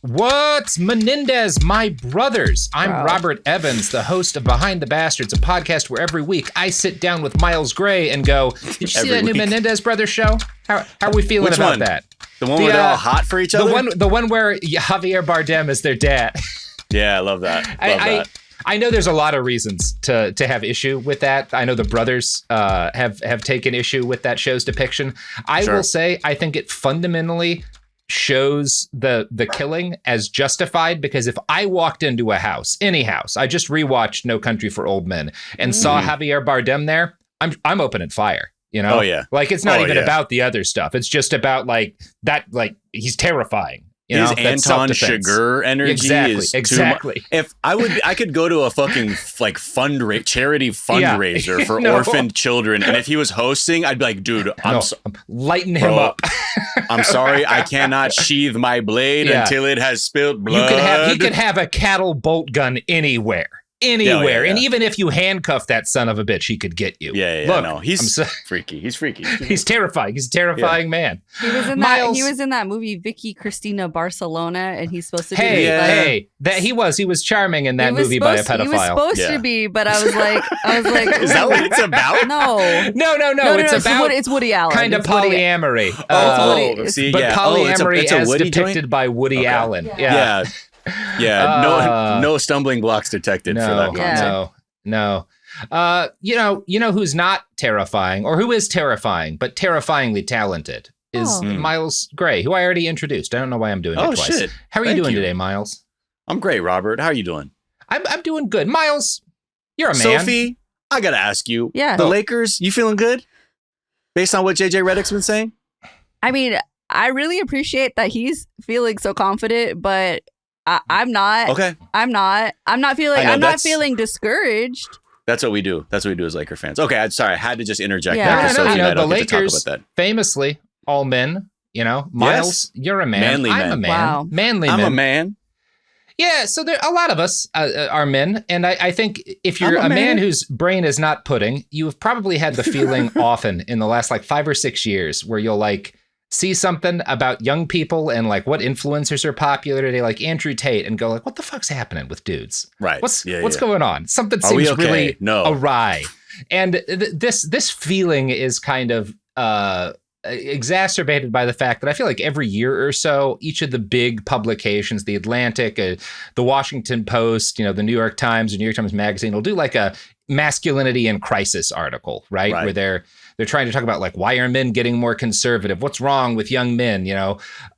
What's Menendez, my brothers? I'm Robert Evans, the host of Behind the Bastards, a podcast where every week I sit down with Miles Gray and go, did you see that new Menendez brothers show? How are we feeling about that? The one where they're all hot for each other? The one where Javier Bardem is their dad. Yeah, I love that. I know there's a lot of reasons to have issue with that. I know the brothers have taken issue with that show's depiction. I will say I think it fundamentally shows the killing as justified, because if I walked into a house, any house, I just rewatched No Country for Old Men and saw Javier Bardem there, I'm opening fire. You know? Oh yeah. Like it's not even about the other stuff. It's just about like he's terrifying. You His know, Anton Chigurh energy is exactly. If I could go to a fucking like charity fundraiser for orphaned children, and if he was hosting, I'd be like, dude, lighten him up. I'm sorry, I cannot sheathe my blade until it has spilled blood. He could have a cattle bolt gun anywhere. And even if you handcuff that son of a bitch, he could get you. Look, he's freaky. He's freaky. He's terrifying. He's a terrifying man. He was in that movie Vicky Cristina Barcelona, and he's supposed to be he was charming in that movie by a pedophile. He was supposed to be, but I was like, is that what it's about? No. It's Woody Allen. Kind of polyamory. Polyamory as depicted by Woody Allen. No stumbling blocks detected for that concept. No. You know who's not terrifying, or who is terrifying but terrifyingly talented, is Miles Gray, who I already introduced. I don't know why I'm doing it twice. Shit. How are you doing today, Miles? I'm great, Robert. How are you doing? I'm doing good. Miles, you're a man. Sophie, I gotta ask you. Yeah. The Lakers, you feeling good? Based on what JJ Redick's been saying? I mean, I really appreciate that he's feeling so confident, but I'm not. Okay. I'm not feeling discouraged. That's what we do. That's what we do as Laker fans. Okay, I'm sorry. I had to just interject. The Lakers, famously, all men. You know, Miles, you're a man. Manly I'm men. a man. Wow. Manly men. I'm a man. Yeah, so a lot of us are men, and I think if you're a man whose brain is not pudding, you've probably had the feeling often in the last 5 or 6 years where you'll see something about young people and what influencers are popular today, like Andrew Tate, and go what the fuck's happening with dudes? Right. What's going on? Something seems really awry. And this feeling is kind of exacerbated by the fact that I feel like every year or so, each of the big publications, the Atlantic, the Washington Post, the New York Times, or New York Times Magazine, will do a masculinity in crisis article, right? Where they're trying to talk about why are men getting more conservative? What's wrong with young men?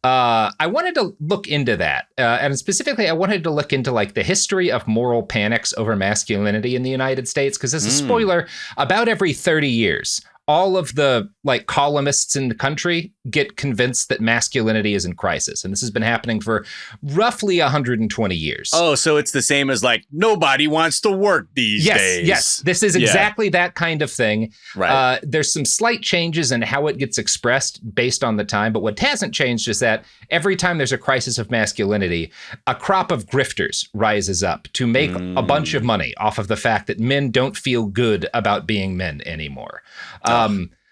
I wanted to look into that. And specifically, I wanted to look into the history of moral panics over masculinity in the United States. Because as a spoiler, about every 30 years, all of the columnists in the country get convinced that masculinity is in crisis. And this has been happening for roughly 120 years. Oh, so it's the same as nobody wants to work these days. Yes, this is exactly that kind of thing. Right. There's some slight changes in how it gets expressed based on the time. But what hasn't changed is that every time there's a crisis of masculinity, a crop of grifters rises up to make a bunch of money off of the fact that men don't feel good about being men anymore.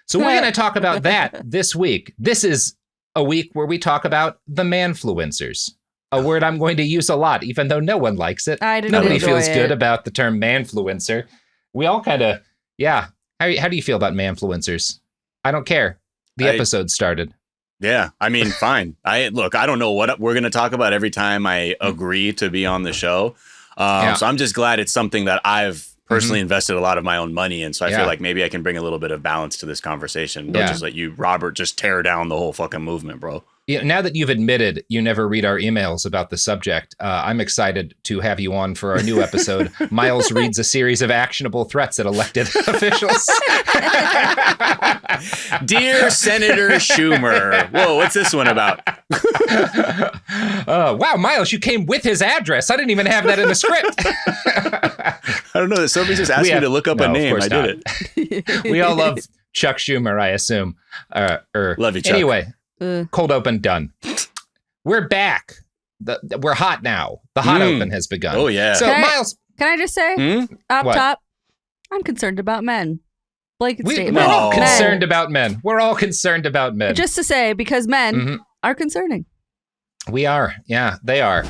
So we're going to talk about that this week. This is a week where we talk about the manfluencers, a word I'm going to use a lot, even though no one likes it. Nobody feels good about the term manfluencer. We all kind of, How do you feel about manfluencers? I don't care. The episode started. Yeah, I mean, fine. I don't know what we're going to talk about every time I agree to be on the show. So I'm just glad it's something that I've personally invested a lot of my own money in. So I feel like maybe I can bring a little bit of balance to this conversation. Don't just let you, Robert, just tear down the whole fucking movement, bro. Yeah, now that you've admitted you never read our emails about the subject, I'm excited to have you on for our new episode. Miles reads a series of actionable threats at elected officials. Dear Senator Schumer. Whoa, what's this one about? Wow, Miles, you came with his address. I didn't even have that in the script. I don't know. Somebody just asked me to look up a name. I did it. We all love Chuck Schumer, I assume. Love you, Chuck. Anyway, cold open done. We're back. We're hot now. The hot open has begun. Oh, yeah. So, Miles. Can I just say, top, I'm concerned about men. Blanket statement. We're all concerned about men. We're all concerned about men. Just to say, because men are concerning. We are. Yeah, they are.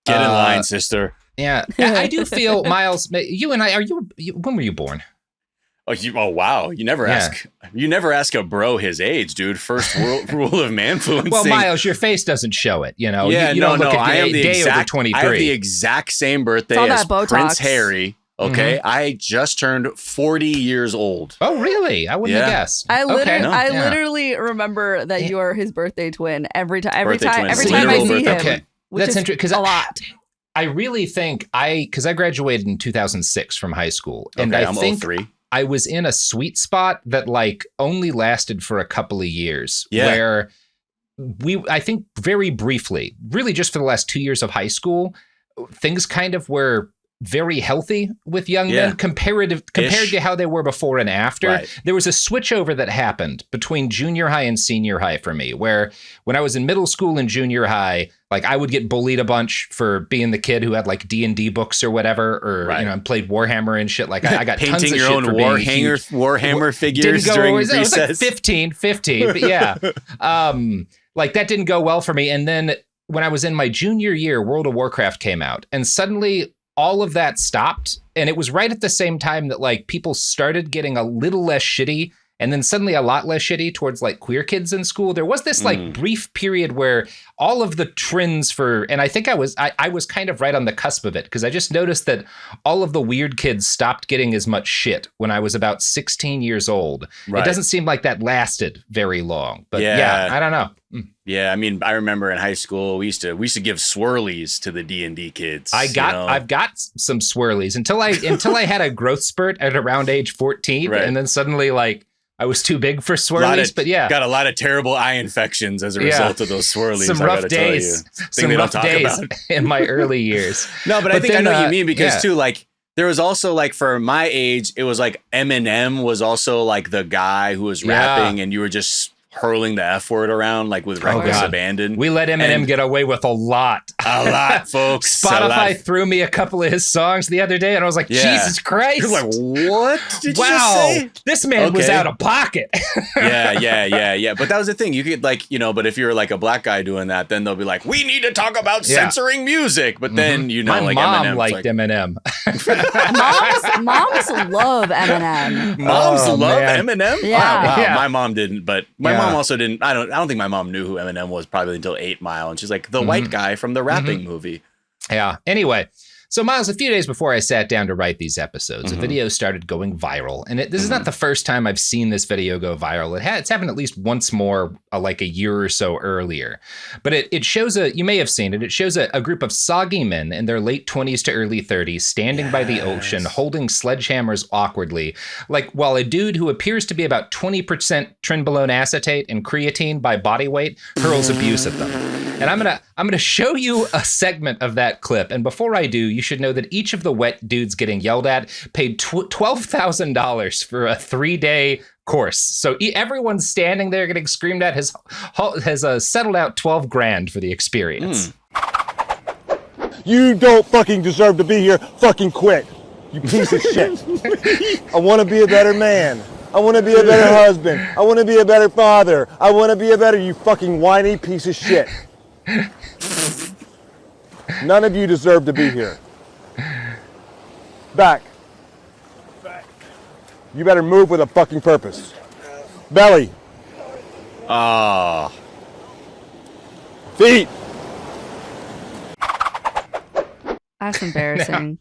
Get in line, sister. Yeah, I do feel, Miles, you and I, when were you born? Oh, wow. You never ask a bro his age, dude. First rule of manfluencing. Well, Miles, your face doesn't show it, you know. Yeah, you don't look at the day over 23. I have the exact same birthday as Prince Harry. Okay, I just turned 40 years old. Oh, really? I wouldn't have guessed. I literally remember that you are his birthday twin every time I see him. Okay, that's interesting because a lot. I really think because I graduated in 2006 from high school, and okay, I think 03. I was in a sweet spot that like only lasted for a couple of years, where I think very briefly, really just for the last 2 years of high school, things kind of were very healthy with young men compared to how they were before and after. Right. There was a switchover that happened between junior high and senior high for me, where when I was in middle school and junior high, like I would get bullied a bunch for being the kid who had like D&D books or whatever, or played Warhammer and shit. Like I got painting tons of your shit own for Warhammer figures during recess. It was like 15, but yeah. Like that didn't go well for me. And then when I was in my junior year, World of Warcraft came out, and suddenly all of that stopped. And it was right at the same time that like people started getting a little less shitty, and then suddenly a lot less shitty towards like queer kids in school. There was this like brief period where all of the trends and I think I was kind of right on the cusp of it, because I just noticed that all of the weird kids stopped getting as much shit when I was about 16 years old. Right. It doesn't seem like that lasted very long, but yeah I don't know. Yeah, I mean, I remember in high school we used to give swirlies to the D&D kids. I've got some swirlies until I had a growth spurt at around age 14, and then suddenly like I was too big for swirlies. But got a lot of terrible eye infections as a result of those swirlies. Some rough days, in my early years. No, but I think I know what you mean, because too, like there was also like for my age, it was like Eminem was also like the guy who was rapping, and you were just hurling the F word around like with reckless abandon. We let Eminem get away with a lot. A lot, folks. Spotify threw me a couple of his songs the other day, and I was like, Jesus Christ. You're like, what did you just say? This man was out of pocket. Yeah. But that was the thing. You could like, but if you're like a black guy doing that, then they'll be like, we need to talk about censoring music. But then, my like mom Eminem, liked Eminem. Moms love Eminem. Moms love Eminem? Yeah. Wow. My mom didn't, but my mom also didn't. I don't think my mom knew who Eminem was probably until 8 Mile, and she's like the white guy from the rapping movie. Yeah. Anyway, so Miles, a few days before I sat down to write these episodes, a video started going viral, and this is not the first time I've seen this video go viral. It's happened at least once more, like a year or so earlier. But it shows you may have seen it. It shows a group of soggy men in their late 20s to early 30s standing by the ocean, holding sledgehammers awkwardly, like while a dude who appears to be about 20% trenbolone acetate and creatine by body weight hurls abuse at them. And I'm gonna show you a segment of that clip. And before I do, you should know that each of the wet dudes getting yelled at paid $12,000 for a 3-day course. So everyone standing there getting screamed at has settled out $12,000 for the experience. You don't fucking deserve to be here. Fucking quit, you piece of shit. I want to be a better man. I want to be a better husband. I want to be a better father. I want to be a better, you fucking whiny piece of shit. None of you deserve to be here. Back. You better move with a fucking purpose. Belly. Feet. That's embarrassing.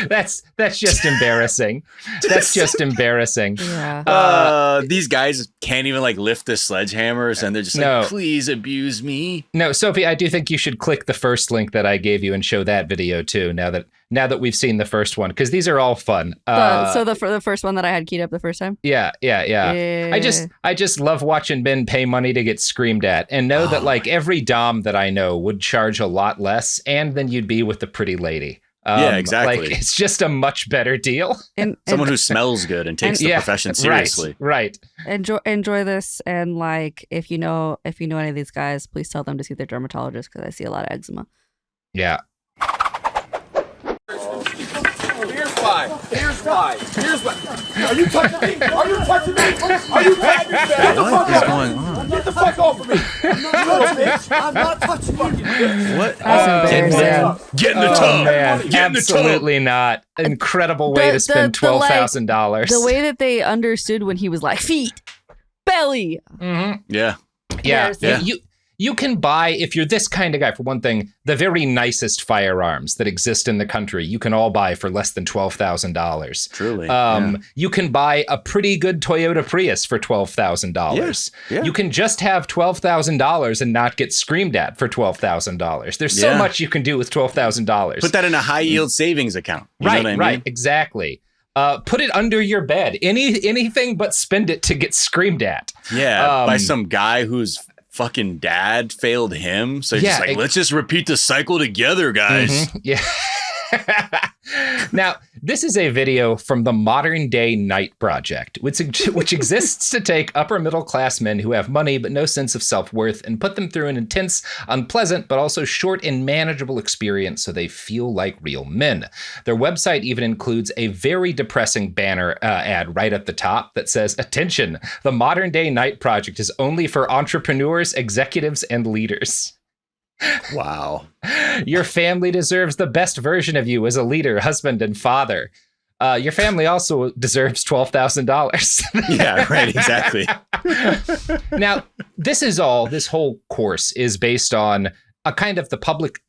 That's just embarrassing. That's just embarrassing. Yeah. These guys can't even like lift the sledgehammers, and they're just like, please abuse me. No, Sophie, I do think you should click the first link that I gave you and show that video too. Now that we've seen the first one, because these are all fun. So the first one that I had keyed up the first time. Yeah. I just love watching men pay money to get screamed at, and know that like every dom that I know would charge a lot less, and then you'd be with the pretty lady. Yeah, exactly. Like it's just a much better deal. And someone who smells good and takes the profession seriously. Right. Enjoy this, and like if you know any of these guys, please tell them to see their dermatologist, because I see a lot of eczema. Yeah. Here's why. Are you touching me? Are you touching me? Are you touching me? What is going on? Get the fuck off of me! I'm not little bitch. I'm not touching you. What? That's embarrassing. Get in the tub. Man, Get in the tub. absolutely not. Incredible way to spend $12,000. The way that they understood when he was like, feet, belly. Mm-hmm. Yeah. You can buy, if you're this kind of guy, for one thing, the very nicest firearms that exist in the country, you can all buy for less than $12,000. Truly. You can buy a pretty good Toyota Prius for $12,000. Yeah. You can just have $12,000 and not get screamed at for $12,000. There's so much you can do with $12,000. Put that in a high yield savings account. You know what I mean? Right, exactly. Put it under your bed. Anything but spend it to get screamed at. Yeah, by some guy whose fucking dad failed him. So he's just like, let's just repeat the cycle together, guys. Mm-hmm. Yeah. Now, this is a video from the Modern Day Night Project, which exists to take upper middle class men who have money but no sense of self-worth and put them through an intense, unpleasant, but also short and manageable experience so they feel like real men. Their website even includes a very depressing banner ad right at the top that says, "Attention, the Modern Day Night Project is only for entrepreneurs, executives, and leaders." Wow. Your family deserves the best version of you as a leader, husband, and father. Your family also deserves $12,000. Yeah, right, exactly. Now, this whole course is based on a kind of the public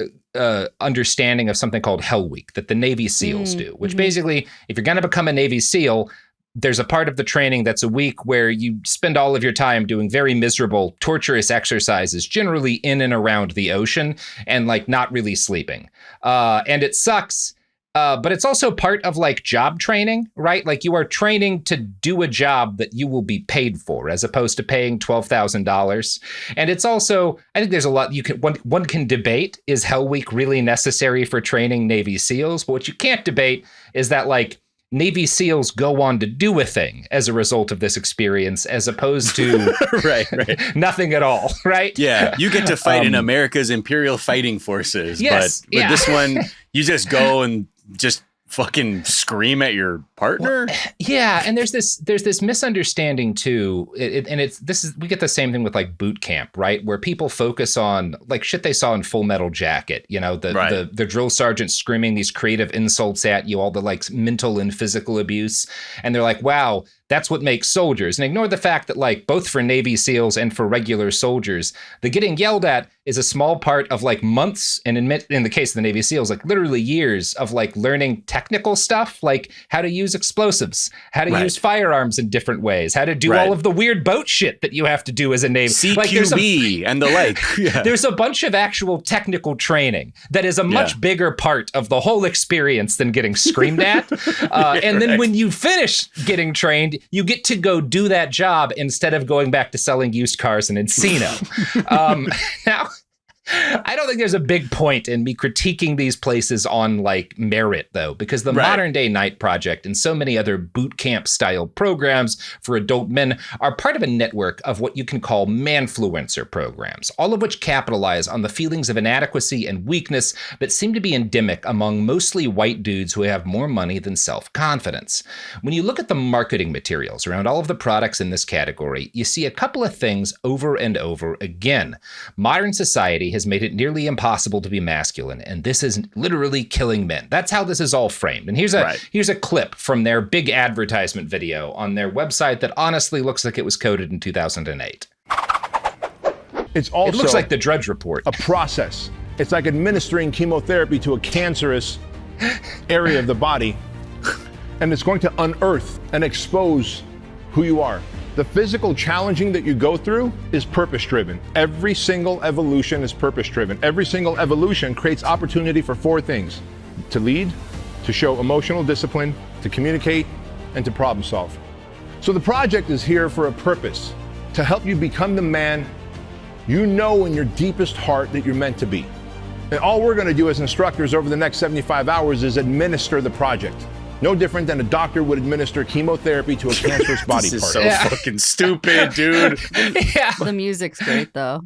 understanding of something called Hell Week that the Navy SEALs do, which basically, if you're going to become a Navy SEAL, there's a part of the training that's a week where you spend all of your time doing very miserable, torturous exercises, generally in and around the ocean, and like not really sleeping. And it sucks. But it's also part of like job training, right? Like you are training to do a job that you will be paid for, as opposed to paying $12,000. And it's also, I think there's a lot one can debate, is Hell Week really necessary for training Navy SEALs? But what you can't debate is that like Navy SEALs go on to do a thing as a result of this experience, as opposed to right. nothing at all, right? Yeah, you get to fight in America's Imperial Fighting Forces, yes, but with this one, you just go and just fucking scream at your partner. Well, yeah, and there's this misunderstanding too, we get the same thing with like boot camp, right? Where people focus on like shit they saw in Full Metal Jacket, you know, the drill sergeant screaming these creative insults at you, all the like mental and physical abuse, and they're like, wow, that's what makes soldiers, and ignore the fact that like both for Navy SEALs and for regular soldiers, the getting yelled at is a small part of like months, and in the case of the Navy SEALs, like literally years of like learning technical stuff, like how to use explosives, how to use firearms in different ways, how to do all of the weird boat shit that you have to do as a Navy. CQB and the like. Yeah. There's a bunch of actual technical training that is a much bigger part of the whole experience than getting screamed at. And then when you finish getting trained, you get to go do that job instead of going back to selling used cars in Encino. Now, I don't think there's a big point in me critiquing these places on like merit, though, because the Modern Day Night Project and so many other boot camp style programs for adult men are part of a network of what you can call manfluencer programs, all of which capitalize on the feelings of inadequacy and weakness that seem to be endemic among mostly white dudes who have more money than self-confidence. When you look at the marketing materials around all of the products in this category, you see a couple of things over and over again. Modern society has made it nearly impossible to be masculine, and this is literally killing men. That's how this is all framed. And here's a clip from their big advertisement video on their website that honestly looks like it was coded in 2008. It looks like the Drudge Report. A process. It's like administering chemotherapy to a cancerous area of the body, and it's going to unearth and expose who you are. The physical challenging that you go through is purpose-driven. Every single evolution is purpose-driven. Every single evolution creates opportunity for four things: to lead, to show emotional discipline, to communicate, and to problem solve. So the project is here for a purpose, to help you become the man you know in your deepest heart that you're meant to be. And all we're gonna do as instructors over the next 75 hours is administer the project. No different than a doctor would administer chemotherapy to a cancerous body part. This is so fucking stupid, dude. Yeah. The music's great, though.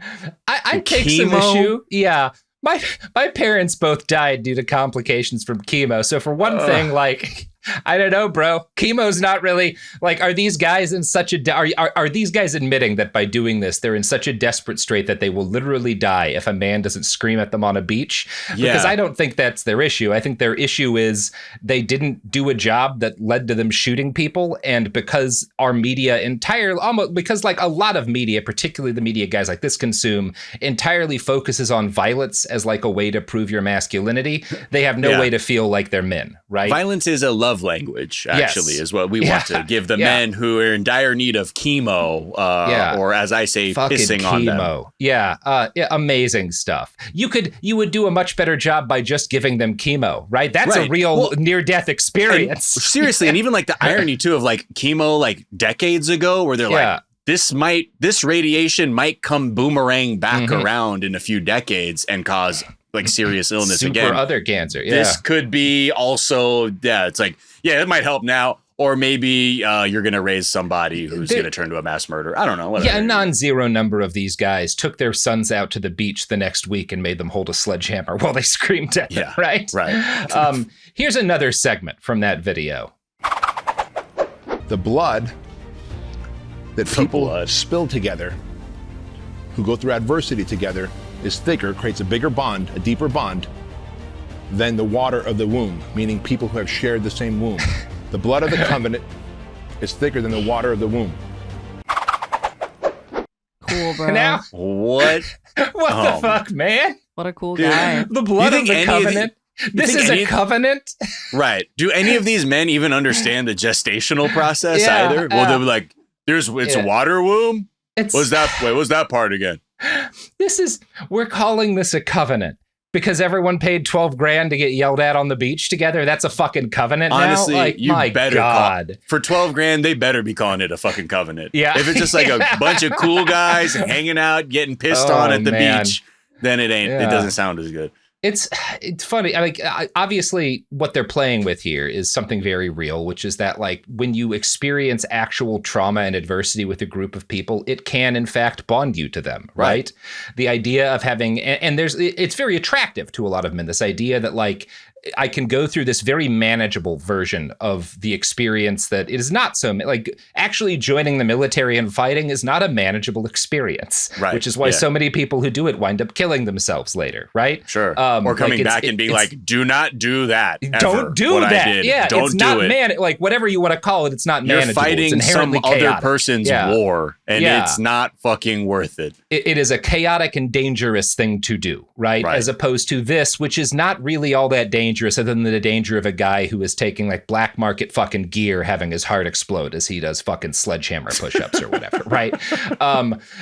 I take some issue. Yeah. My parents both died due to complications from chemo. So for one thing, like, I don't know, bro. Chemo's not really like, are these guys in such a, are these guys admitting that by doing this, they're in such a desperate strait that they will literally die if a man doesn't scream at them on a beach? Yeah. Because I don't think that's their issue. I think their issue is they didn't do a job that led to them shooting people. And because our media because like a lot of media, particularly the media guys like this consume, entirely focuses on violence as like a way to prove your masculinity. They have no way to feel like they're men, right? Violence is a love language, actually, is what we want to give the men who are in dire need of chemo, or as I say, fucking pissing chemo. on them. Yeah, amazing stuff. You would do a much better job by just giving them chemo, right? That's a real near-death experience. Seriously, and even like the irony too of like chemo like decades ago, where they're like, this radiation might come boomerang back around in a few decades and cause like serious illness again. Or other cancer. Yeah. This could be also, it's like, it might help now. Or maybe you're going to raise somebody who's going to turn to a mass murderer. I don't know. Whatever. Yeah, a non-zero number of these guys took their sons out to the beach the next week and made them hold a sledgehammer while they screamed at them, right? Right. Here's another segment from that video. The blood that people spill together, who go through adversity together, is thicker, creates a bigger bond, a deeper bond, than the water of the womb, meaning people who have shared the same womb. The blood of the covenant is thicker than the water of the womb. Cool, bro. Now, what? What the fuck, man? What a cool guy. The blood of the covenant. This is a covenant? Right. Do any of these men even understand the gestational process either? Well, they'll be like, it's a water womb? What's that part again? We're calling this a covenant because everyone paid $12,000 to get yelled at on the beach together. That's a fucking covenant. Honestly, now? Like, you my better God. for $12,000, they better be calling it a fucking covenant. Yeah. If it's just like a bunch of cool guys hanging out, getting pissed on at the beach, then it ain't. It doesn't sound as good. It's funny. Obviously, what they're playing with here is something very real, which is that like when you experience actual trauma and adversity with a group of people, it can in fact bond you to them, right? The idea of having it's very attractive to a lot of men. This idea that like I can go through this very manageable version of the experience that it is not so like actually joining the military and fighting is not a manageable experience, right? Which is why so many people who do it wind up killing themselves later, right? Sure. Or coming back and being like, do not do that. Don't do that. Yeah. Don't it's do not it. Like whatever you want to call it, it's not You're manageable. fighting it's inherently some chaotic. other person's war, and it's not fucking worth it. It is a chaotic and dangerous thing to do, right? As opposed to this, which is not really all that dangerous other than the danger of a guy who is taking like black market fucking gear, having his heart explode as he does fucking sledgehammer push-ups or whatever, right?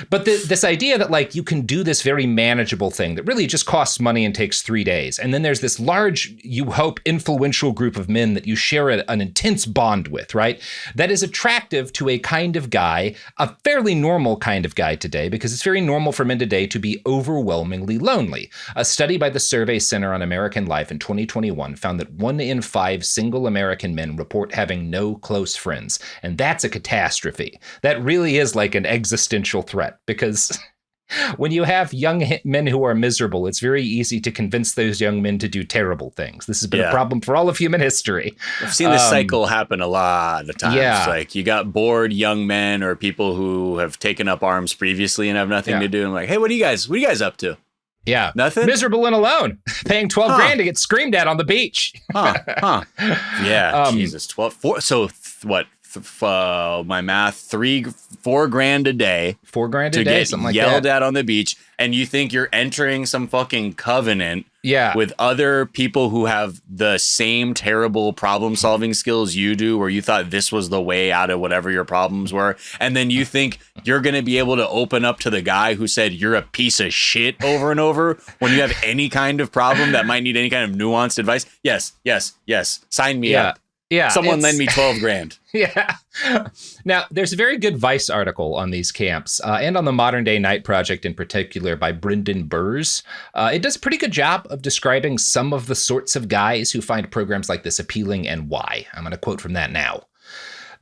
But this idea that like you can do this very manageable thing that really just costs money and takes 3 days. And then there's this large, you hope, influential group of men that you share an intense bond with, right? That is attractive to a kind of guy, a fairly normal kind of guy today, because it's very normal for men today to be overwhelmingly lonely. A study by the Survey Center on American Life in 2021 found that 1 in 5 single American men report having no close friends. And that's a catastrophe. That really is like an existential threat, because when you have young men who are miserable, it's very easy to convince those young men to do terrible things. This has been a problem for all of human history. I've seen this cycle happen a lot of times. Yeah. Like you got bored young men or people who have taken up arms previously and have nothing to do. I'm like, hey, what are you guys up to? Yeah. Nothing? Miserable and alone. Paying $12,000 to get screamed at on the beach. Yeah. Jesus. 12. What? My math, $4,000 a day. $4,000 a day, something like that. Yelled at on the beach, and you think you're entering some fucking covenant with other people who have the same terrible problem-solving skills you do, where you thought this was the way out of whatever your problems were, and then you think you're going to be able to open up to the guy who said you're a piece of shit over and over when you have any kind of problem that might need any kind of nuanced advice. Yes. Sign me up. Yeah, someone lend me $12,000. Yeah. Now, there's a very good Vice article on these camps and on the Modern Day Night Project in particular by Brendan Burrs. It does a pretty good job of describing some of the sorts of guys who find programs like this appealing and why. I'm going to quote from that now.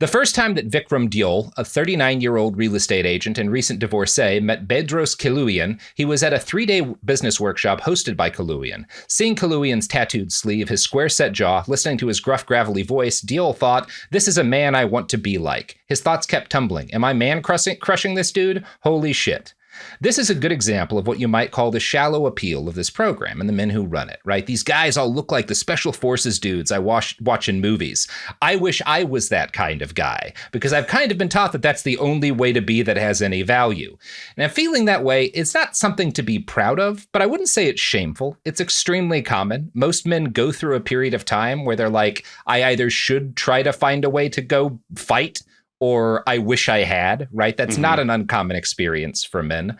The first time that Vikram Diol, a 39-year-old real estate agent and recent divorcee, met Bedros Kalouian, he was at a 3-day business workshop hosted by Kalouian. Seeing Kalouian's tattooed sleeve, his square-set jaw, listening to his gruff, gravelly voice, Diol thought, this is a man I want to be like. His thoughts kept tumbling. Am I man-crushing this dude? Holy shit. This is a good example of what you might call the shallow appeal of this program and the men who run it, right? These guys all look like the special forces dudes I watch in movies. I wish I was that kind of guy, because I've kind of been taught that that's the only way to be that has any value. Now, feeling that way, it's not something to be proud of, but I wouldn't say it's shameful. It's extremely common. Most men go through a period of time where they're like, I either should try to find a way to go fight, or I wish I had, right? That's not an uncommon experience for men.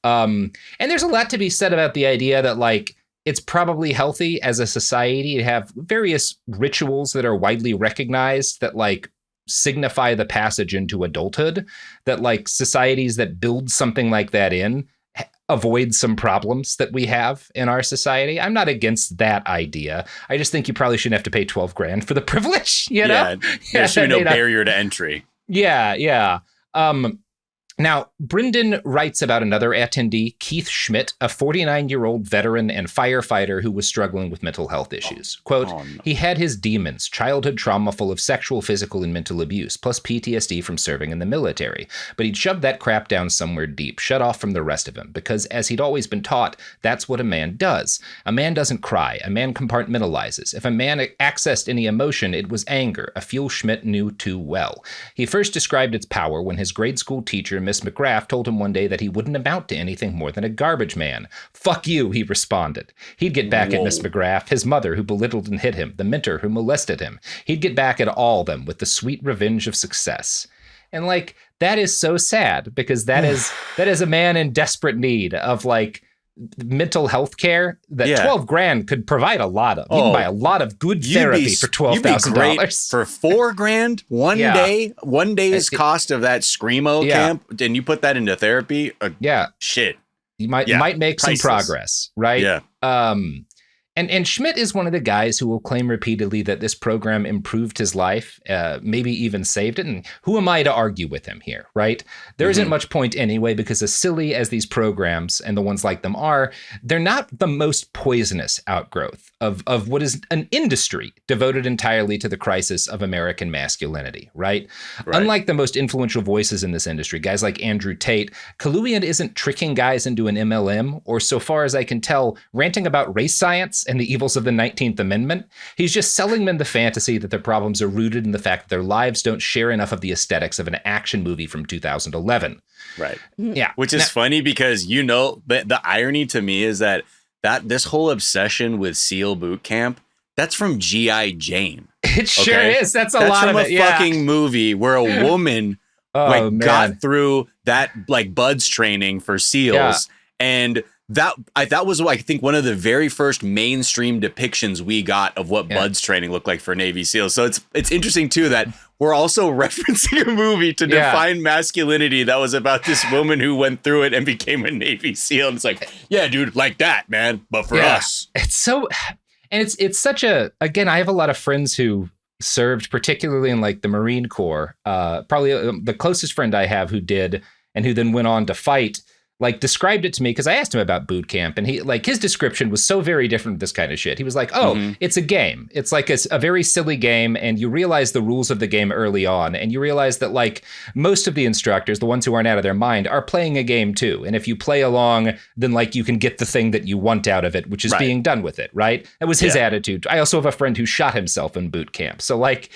And there's a lot to be said about the idea that, like, it's probably healthy as a society to have various rituals that are widely recognized that, like, signify the passage into adulthood, that, like, societies that build something like that in avoid some problems that we have in our society. I'm not against that idea. I just think you probably shouldn't have to pay $12,000 for the privilege, you know? There should be no barrier to entry. Yeah. Now, Brendan writes about another attendee, Keith Schmidt, a 49-year-old veteran and firefighter who was struggling with mental health issues. Quote, he had his demons, childhood trauma full of sexual, physical, and mental abuse, plus PTSD from serving in the military. But he'd shoved that crap down somewhere deep, shut off from the rest of him, because as he'd always been taught, that's what a man does. A man doesn't cry. A man compartmentalizes. If a man accessed any emotion, it was anger, a fuel Schmidt knew too well. He first described its power when his grade school teacher, Miss McGrath, told him one day that he wouldn't amount to anything more than a garbage man. Fuck you, he responded. He'd get back at Miss McGrath, his mother who belittled and hit him, the mentor who molested him. He'd get back at all of them with the sweet revenge of success. And, like, that is so sad, because that is a man in desperate need of, like, mental health care that $12,000 could provide a lot of. You can buy a lot of good therapy for $12,000 for $4,000 one day's cost of that screamo camp, and you put that into therapy. Shit, you might make some progress, right? Yeah. And Schmidt is one of the guys who will claim repeatedly that this program improved his life, maybe even saved it. And who am I to argue with him here, right? There isn't much point anyway, because as silly as these programs and the ones like them are, they're not the most poisonous outgrowth of what is an industry devoted entirely to the crisis of American masculinity, right? Unlike the most influential voices in this industry, guys like Andrew Tate, Kalouian isn't tricking guys into an MLM, or so far as I can tell, ranting about race science and the evils of the 19th Amendment. He's just selling men the fantasy that their problems are rooted in the fact that their lives don't share enough of the aesthetics of an action movie from 2011. Right. Yeah. Which is funny, because, you know, the irony to me is that this whole obsession with SEAL boot camp, that's from G.I. Jane. It sure is. That's lot of it. That's from a fucking movie where a woman got through that, like, buds training for SEALs. And that was, I think, one of the very first mainstream depictions we got of what buds training looked like for Navy SEALs. So it's interesting, too, that we're also referencing a movie to define masculinity that was about this woman who went through it and became a Navy SEAL. And it's like, yeah, dude, like that, man. But for us. It's so, and it's such a, again, I have a lot of friends who served, particularly in, like, the Marine Corps. Probably the closest friend I have who did, and who then went on to fight, like, described it to me, because I asked him about boot camp, and he, like, his description was so very different of this kind of shit. He was like, it's a game. It's like a very silly game, and you realize the rules of the game early on, and you realize that, like, most of the instructors, the ones who aren't out of their mind, are playing a game too. And if you play along, then, like, you can get the thing that you want out of it, which is being done with it, right? That was his attitude. I also have a friend who shot himself in boot camp. So, like,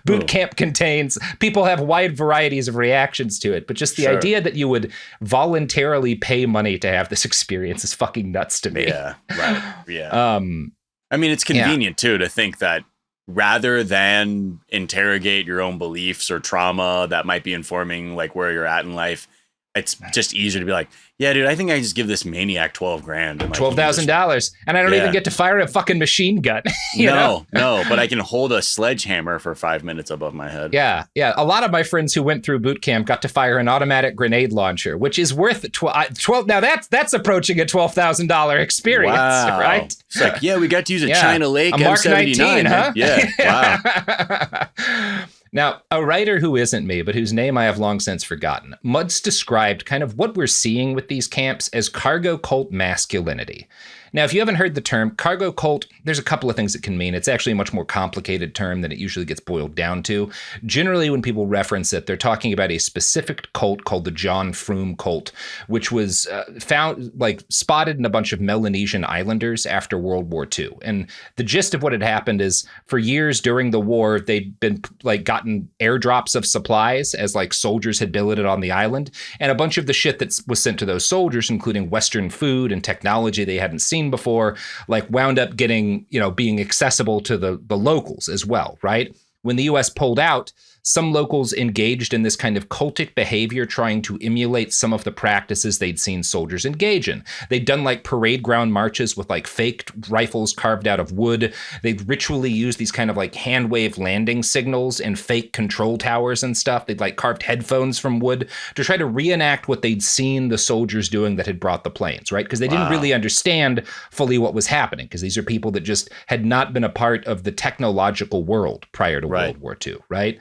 boot camp contains, people have wide varieties of reactions to it, but just the idea that you would voluntarily pay money to have this experience is fucking nuts to me. Yeah, right. Yeah. I mean, it's convenient too to think that rather than interrogate your own beliefs or trauma that might be informing, like, where you're at in life, it's just easier to be like, yeah, dude, I think I just give this maniac $12,000. Like, $12,000, and I don't even get to fire a fucking machine gun. No, but I can hold a sledgehammer for 5 minutes above my head. Yeah. A lot of my friends who went through boot camp got to fire an automatic grenade launcher, which is worth 12. Now that's approaching a $12,000 experience, right? It's like, we got to use a China Lake a Mark M79. 19, huh? Yeah. Wow. Now, a writer who isn't me, but whose name I have long since forgotten, once described kind of what we're seeing with these camps as cargo cult masculinity. Now, if you haven't heard the term cargo cult, there's a couple of things it can mean. It's actually a much more complicated term than it usually gets boiled down to. Generally, when people reference it, they're talking about a specific cult called the John Froome cult, which was spotted in a bunch of Melanesian islanders after World War II. And the gist of what had happened is for years during the war, they'd been gotten airdrops of supplies as soldiers had billeted on the island. And a bunch of the shit that was sent to those soldiers, including Western food and technology they hadn't seen before, wound up getting, being accessible to the locals as well, right? When the U.S. pulled out, some locals engaged in this kind of cultic behavior, trying to emulate some of the practices they'd seen soldiers engage in. They'd done parade ground marches with fake rifles carved out of wood. They'd ritually used these kind of hand wave landing signals and fake control towers and stuff. They'd carved headphones from wood to try to reenact what they'd seen the soldiers doing that had brought the planes, right? Because they didn't really understand fully what was happening, because these are people that just had not been a part of the technological world prior to World War II, right?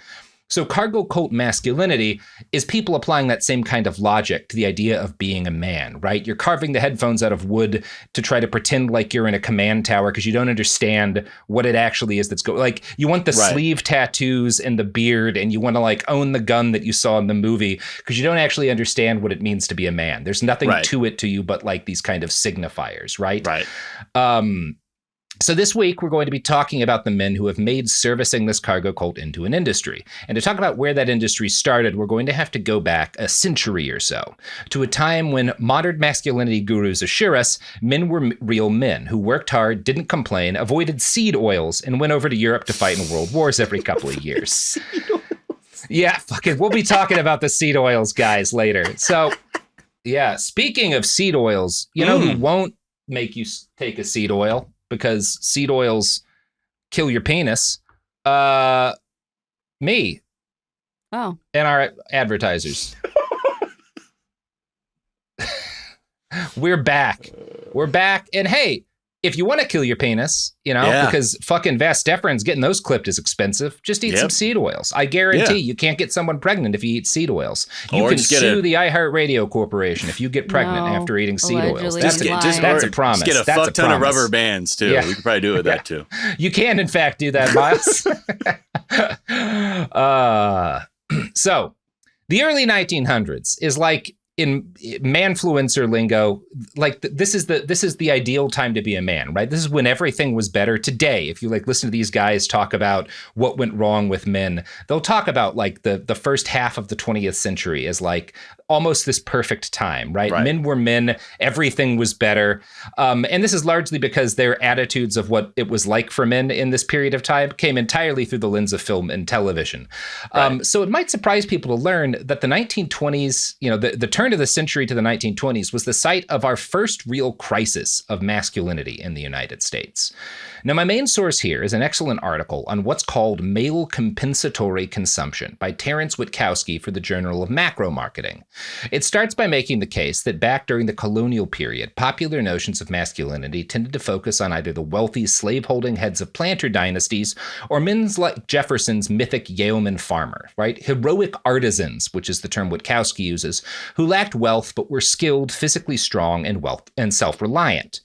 So cargo cult masculinity is people applying that same kind of logic to the idea of being a man, right? You're carving the headphones out of wood to try to pretend like you're in a command tower because you don't understand what it actually is that's going. You want the sleeve tattoos and the beard, and you want to own the gun that you saw in the movie because you don't actually understand what it means to be a man. There's nothing to it to you but these kind of signifiers, right? Right. So this week, we're going to be talking about the men who have made servicing this cargo cult into an industry. And to talk about where that industry started, we're going to have to go back a century or so, to a time when modern masculinity gurus assure us men were real men who worked hard, didn't complain, avoided seed oils, and went over to Europe to fight in world wars every couple of years. Yeah, fuck it. We'll be talking about the seed oils, guys, later. So, yeah, speaking of seed oils, you know who won't make you take a seed oil? Because seed oils kill your penis. Me. Oh. And our advertisers. We're back. We're back. And hey, if you want to kill your penis, because fucking vas deferens, getting those clipped is expensive, just eat some seed oils. I guarantee you can't get someone pregnant if you eat seed oils. You can sue the iHeartRadio Corporation if you get pregnant after eating seed oils. That's a promise. Just get a fuck ton of rubber bands, too. Yeah. We could probably do it with that, too. You can, in fact, do that, Miles. So, the early 1900s is in manfluencer lingo, this is the ideal time to be a man, right? This is when everything was better. Today, if you listen to these guys talk about what went wrong with men, they'll talk about the first half of the 20th century as almost this perfect time, right? Men were men, everything was better. And this is largely because their attitudes of what it was like for men in this period of time came entirely through the lens of film and television. So it might surprise people to learn that the 1920s, the turn of the century to the 1920s was the site of our first real crisis of masculinity in the United States. Now, my main source here is an excellent article on what's called male compensatory consumption by Terence Witkowski for the Journal of Macro Marketing. It starts by making the case that back during the colonial period, popular notions of masculinity tended to focus on either the wealthy slaveholding heads of planter dynasties or men like Jefferson's mythic yeoman farmer, right? Heroic artisans, which is the term Witkowski uses, who lacked wealth but were skilled, physically strong, and self-reliant.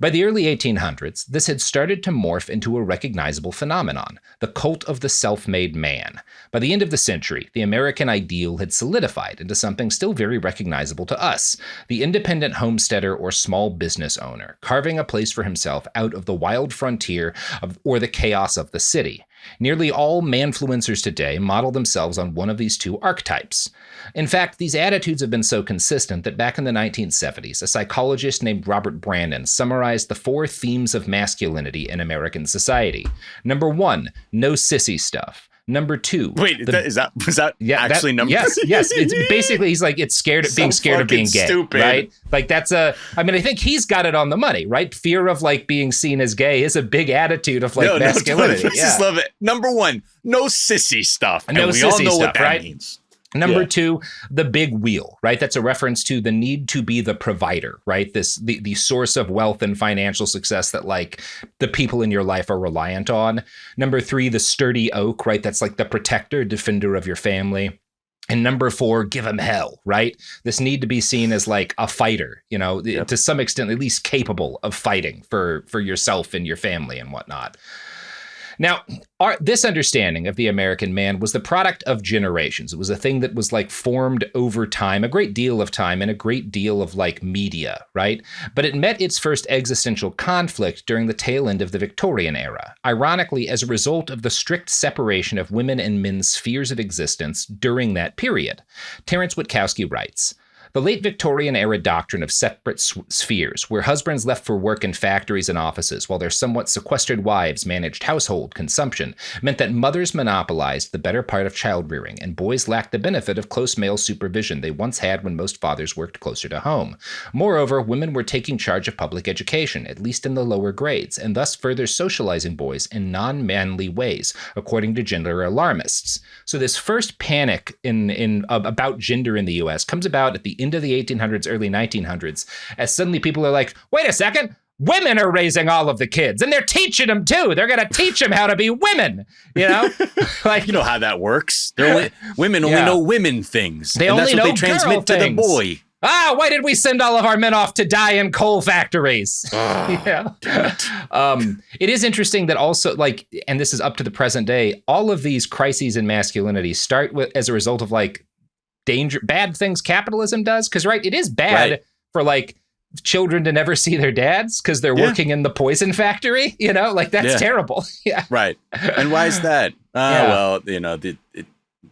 By the early 1800s, this had started to morph into a recognizable phenomenon, the cult of the self-made man. By the end of the century, the American ideal had solidified into something still very recognizable to us, the independent homesteader or small business owner, carving a place for himself out of the wild frontier or the chaos of the city. Nearly all manfluencers today model themselves on one of these two archetypes. In fact, these attitudes have been so consistent that back in the 1970s, a psychologist named Robert Brandon summarized the 4 themes of masculinity in American society. Number 1, no sissy stuff. Number 2. Wait, was that actually number? Yes. It's basically he's it's scared of being scared of being gay, stupid. Right? I think he's got it on the money, right? Fear of being seen as gay is a big attitude of masculinity. I just love it. Number 1, no sissy stuff. And no we sissy all know stuff, what that right? means. Number two, the big wheel, right? That's a reference to the need to be the provider, right? The source of wealth and financial success that like the people in your life are reliant on. Number three, the sturdy oak, right? That's like the protector, defender of your family. And number four, give him hell, right? This need to be seen as like a fighter, you know, to some extent, at least capable of fighting for yourself and your family and whatnot. Now, this understanding of the American man was the product of generations. It was a thing that was like formed over time, a great deal of time and a great deal of like media, right? But it met its first existential conflict during the tail end of the Victorian era, ironically as a result of the strict separation of women and men's spheres of existence during that period. Terence Witkowski writes, the late Victorian-era doctrine of separate spheres, where husbands left for work in factories and offices while their somewhat sequestered wives managed household consumption, meant that mothers monopolized the better part of child-rearing, and boys lacked the benefit of close male supervision they once had when most fathers worked closer to home. Moreover, women were taking charge of public education, at least in the lower grades, and thus further socializing boys in non-manly ways, according to gender alarmists. So this first panic about gender in the U.S. comes about at the end of the 1800s, early 1900s, as suddenly people are like, wait a second, women are raising all of the kids and they're teaching them too. They're going to teach them how to be women, you know? Like, you know how that works. Women only know women things. They only know they transmit to the boy. Why did we send all of our men off to die in coal factories? It is interesting that also, like, and this is up to the present day, all of these crises in masculinity start as a result of like bad things capitalism does. Because, right, it is bad for like children to never see their dads because they're working in the poison factory, you know, like that's terrible. Right. And why is that? Well, you know, they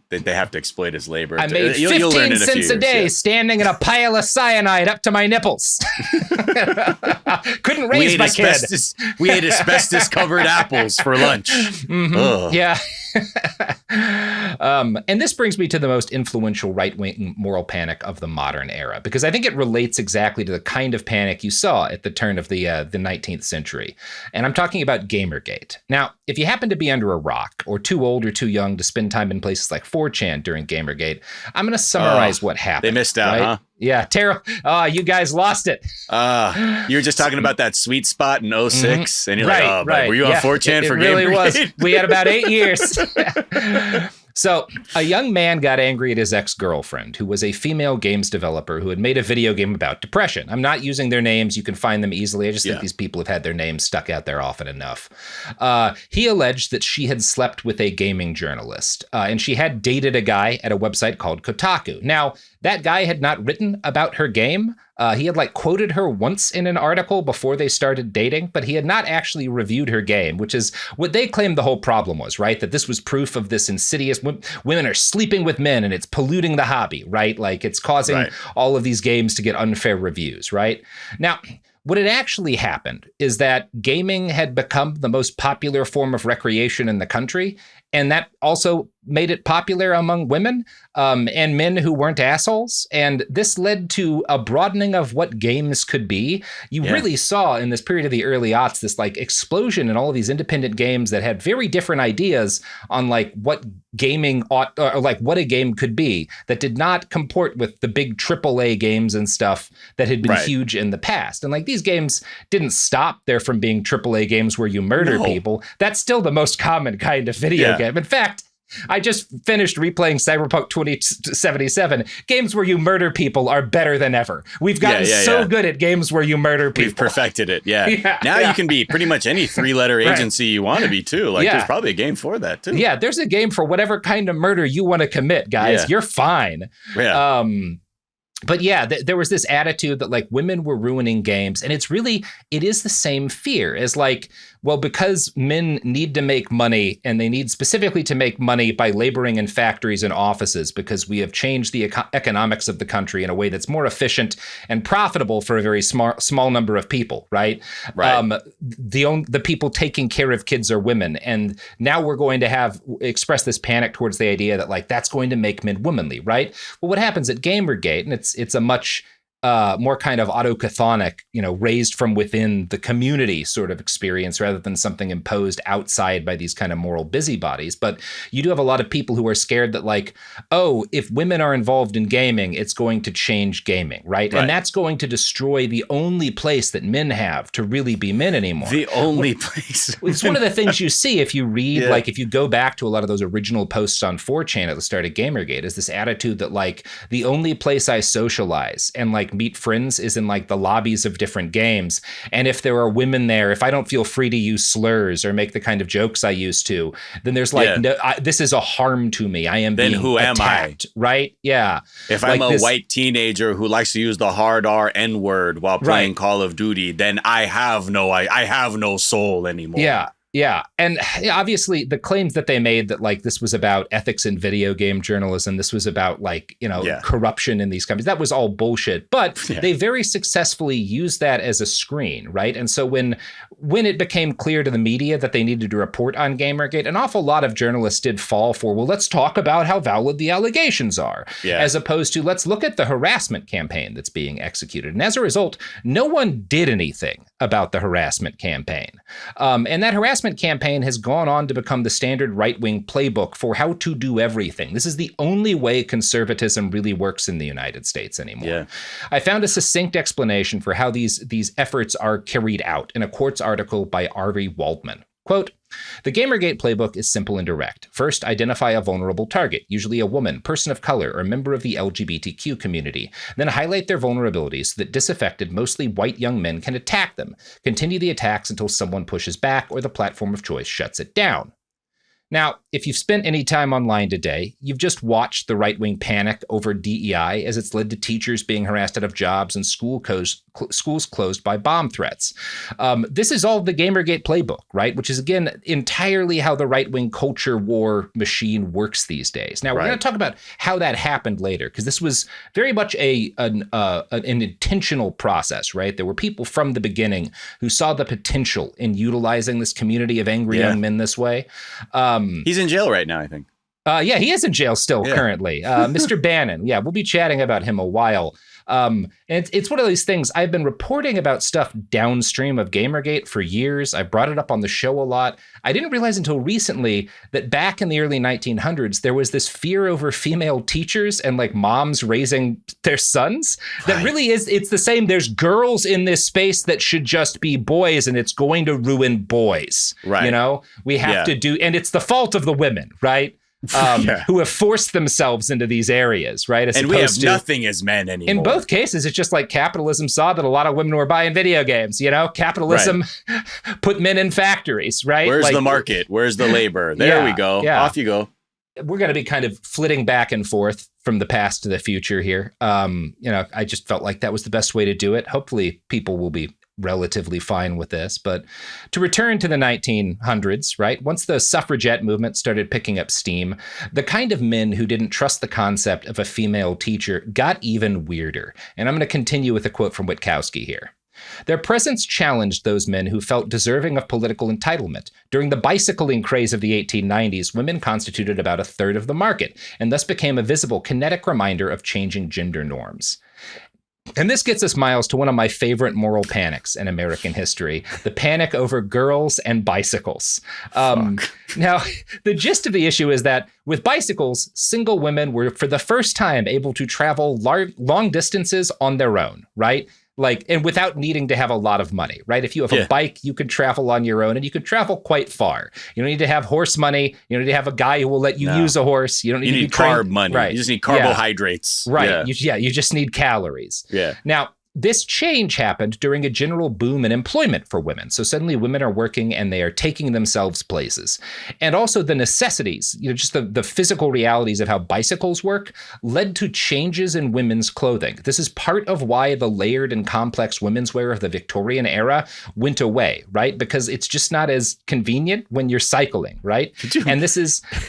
have to exploit his labor. I made 15 cents a day standing in a pile of cyanide up to my nipples. Couldn't raise my kid. We ate asbestos-covered apples for lunch. Mm-hmm. Yeah. And this brings me to the most influential right-wing moral panic of the modern era, because I think it relates exactly to the kind of panic you saw at the turn of the 19th century. And I'm talking about Gamergate. Now, if you happen to be under a rock or too old or too young to spend time in places like 4chan during Gamergate, I'm going to summarize what happened. They missed out, huh? Yeah, terrible. You guys lost it. You were just talking about that sweet spot in 06, and you're like, were you on 4chan for Gamergate? It really was. We had about 8 years. So a young man got angry at his ex-girlfriend, who was a female games developer who had made a video game about depression. I'm not using their names. You can find them easily. I just think these people have had their names stuck out there often enough. He alleged that she had slept with a gaming journalist, and she had dated a guy at a website called Kotaku. Now, that guy had not written about her game. He had like quoted her once in an article before they started dating, but he had not actually reviewed her game, which is what they claimed the whole problem was, right? That this was proof of this insidious women are sleeping with men and it's polluting the hobby, right? Like it's causing all of these games to get unfair reviews, right? Now, what had actually happened is that gaming had become the most popular form of recreation in the country, and that also made it popular among women and men who weren't assholes. And this led to a broadening of what games could be. You really saw in this period of the early aughts this like explosion in all of these independent games that had very different ideas on like what gaming ought, or like what a game could be, that did not comport with the big AAA games and stuff that had been huge in the past. And like these games didn't stop there from being AAA games where you murder people. That's still the most common kind of video game. In fact, I just finished replaying Cyberpunk 2077. Games where you murder people are better than ever. We've gotten so good at games where you murder people. We've perfected it, Now you can be pretty much any three-letter agency you want to be, too. Like, there's probably a game for that, too. Yeah, there's a game for whatever kind of murder you want to commit, guys. You're fine. But yeah, there was this attitude that like women were ruining games. And it is the same fear as like, well, because men need to make money, and they need specifically to make money by laboring in factories and offices, because we have changed the economics of the country in a way that's more efficient and profitable for a very small number of people, right? The people taking care of kids are women. And now we're going to express this panic towards the idea that like that's going to make men womanly, right? Well, what happens at Gamergate, and it's a much more kind of autochthonic, raised from within the community sort of experience rather than something imposed outside by these kind of moral busybodies. But you do have a lot of people who are scared that like, oh, if women are involved in gaming, it's going to change gaming, right? And that's going to destroy the only place that men have to really be men anymore. The only place. It's one of the things you see if you read, like if you go back to a lot of those original posts on 4chan at the start of Gamergate, is this attitude that like the only place I socialize and like meet friends is in like the lobbies of different games. And if there are women there, if I don't feel free to use slurs or make the kind of jokes I used to, then there's like, this is a harm to me. I am being attacked, right? Yeah. If I'm a white teenager who likes to use the hard R N-word while playing Call of Duty, then I have no soul anymore. Yeah. Yeah. And obviously the claims that they made that like this was about ethics in video game journalism, this was about like, corruption in these companies, that was all bullshit. But they very successfully used that as a screen, right? And so when it became clear to the media that they needed to report on Gamergate, an awful lot of journalists did fall for, well, let's talk about how valid the allegations are, as opposed to let's look at the harassment campaign that's being executed. And as a result, no one did anything about the harassment campaign. And that harassment campaign has gone on to become the standard right-wing playbook for how to do everything. This is the only way conservatism really works in the United States anymore. Yeah. I found a succinct explanation for how these efforts are carried out in a Quartz article by Ari Waldman. Quote, "The Gamergate playbook is simple and direct. First, identify a vulnerable target, usually a woman, person of color, or member of the LGBTQ community. Then highlight their vulnerabilities so that disaffected, mostly white young men can attack them. Continue the attacks until someone pushes back or the platform of choice shuts it down." Now, if you've spent any time online today, you've just watched the right-wing panic over DEI as it's led to teachers being harassed out of jobs and schools closed by bomb threats. This is all the Gamergate playbook, right? Which is, again, entirely how the right-wing culture war machine works these days. Now, we're going to talk about how that happened later, because this was very much an intentional process, right? There were people from the beginning who saw the potential in utilizing this community of angry young men this way. He's in jail right now, I think. Yeah, he is in jail still currently. Mr. Bannon. Yeah, we'll be chatting about him a while. And it's one of these things. I've been reporting about stuff downstream of Gamergate for years. I brought it up on the show a lot. I didn't realize until recently that back in the early 1900s, there was this fear over female teachers and like moms raising their sons. That really it's the same. There's girls in this space that should just be boys, and it's going to ruin boys. Right. We have to do, and it's the fault of the women, right? Who have forced themselves into these areas, right? And we have nothing as men anymore. In both cases, it's just like capitalism saw that a lot of women were buying video games, Capitalism put men in factories, right? Where's the market? Where's the labor? There we go. Yeah. Off you go. We're going to be kind of flitting back and forth from the past to the future here. I just felt like that was the best way to do it. Hopefully people will be relatively fine with this. But to return to the 1900s, right? Once the suffragette movement started picking up steam, the kind of men who didn't trust the concept of a female teacher got even weirder. And I'm going to continue with a quote from Witkowski here. "Their presence challenged those men who felt deserving of political entitlement. During the bicycling craze of the 1890s, women constituted about a third of the market, and thus became a visible kinetic reminder of changing gender norms." And this gets us, Miles, to one of my favorite moral panics in American history, the panic over girls and bicycles. Now, the gist of the issue is that with bicycles, single women were for the first time able to travel long distances on their own, right? And without needing to have a lot of money, right? If you have a bike, you could travel on your own, and you could travel quite far. You don't need to have horse money. You don't need to have a guy who will let you use a horse. You don't need to be carb money. Right. You just need carbohydrates. Right. You just need calories. Yeah. Now, this change happened during a general boom in employment for women. So suddenly women are working and they are taking themselves places. And also the necessities, just the physical realities of how bicycles work led to changes in women's clothing. This is part of why the layered and complex women's wear of the Victorian era went away, right? Because it's just not as convenient when you're cycling, right? And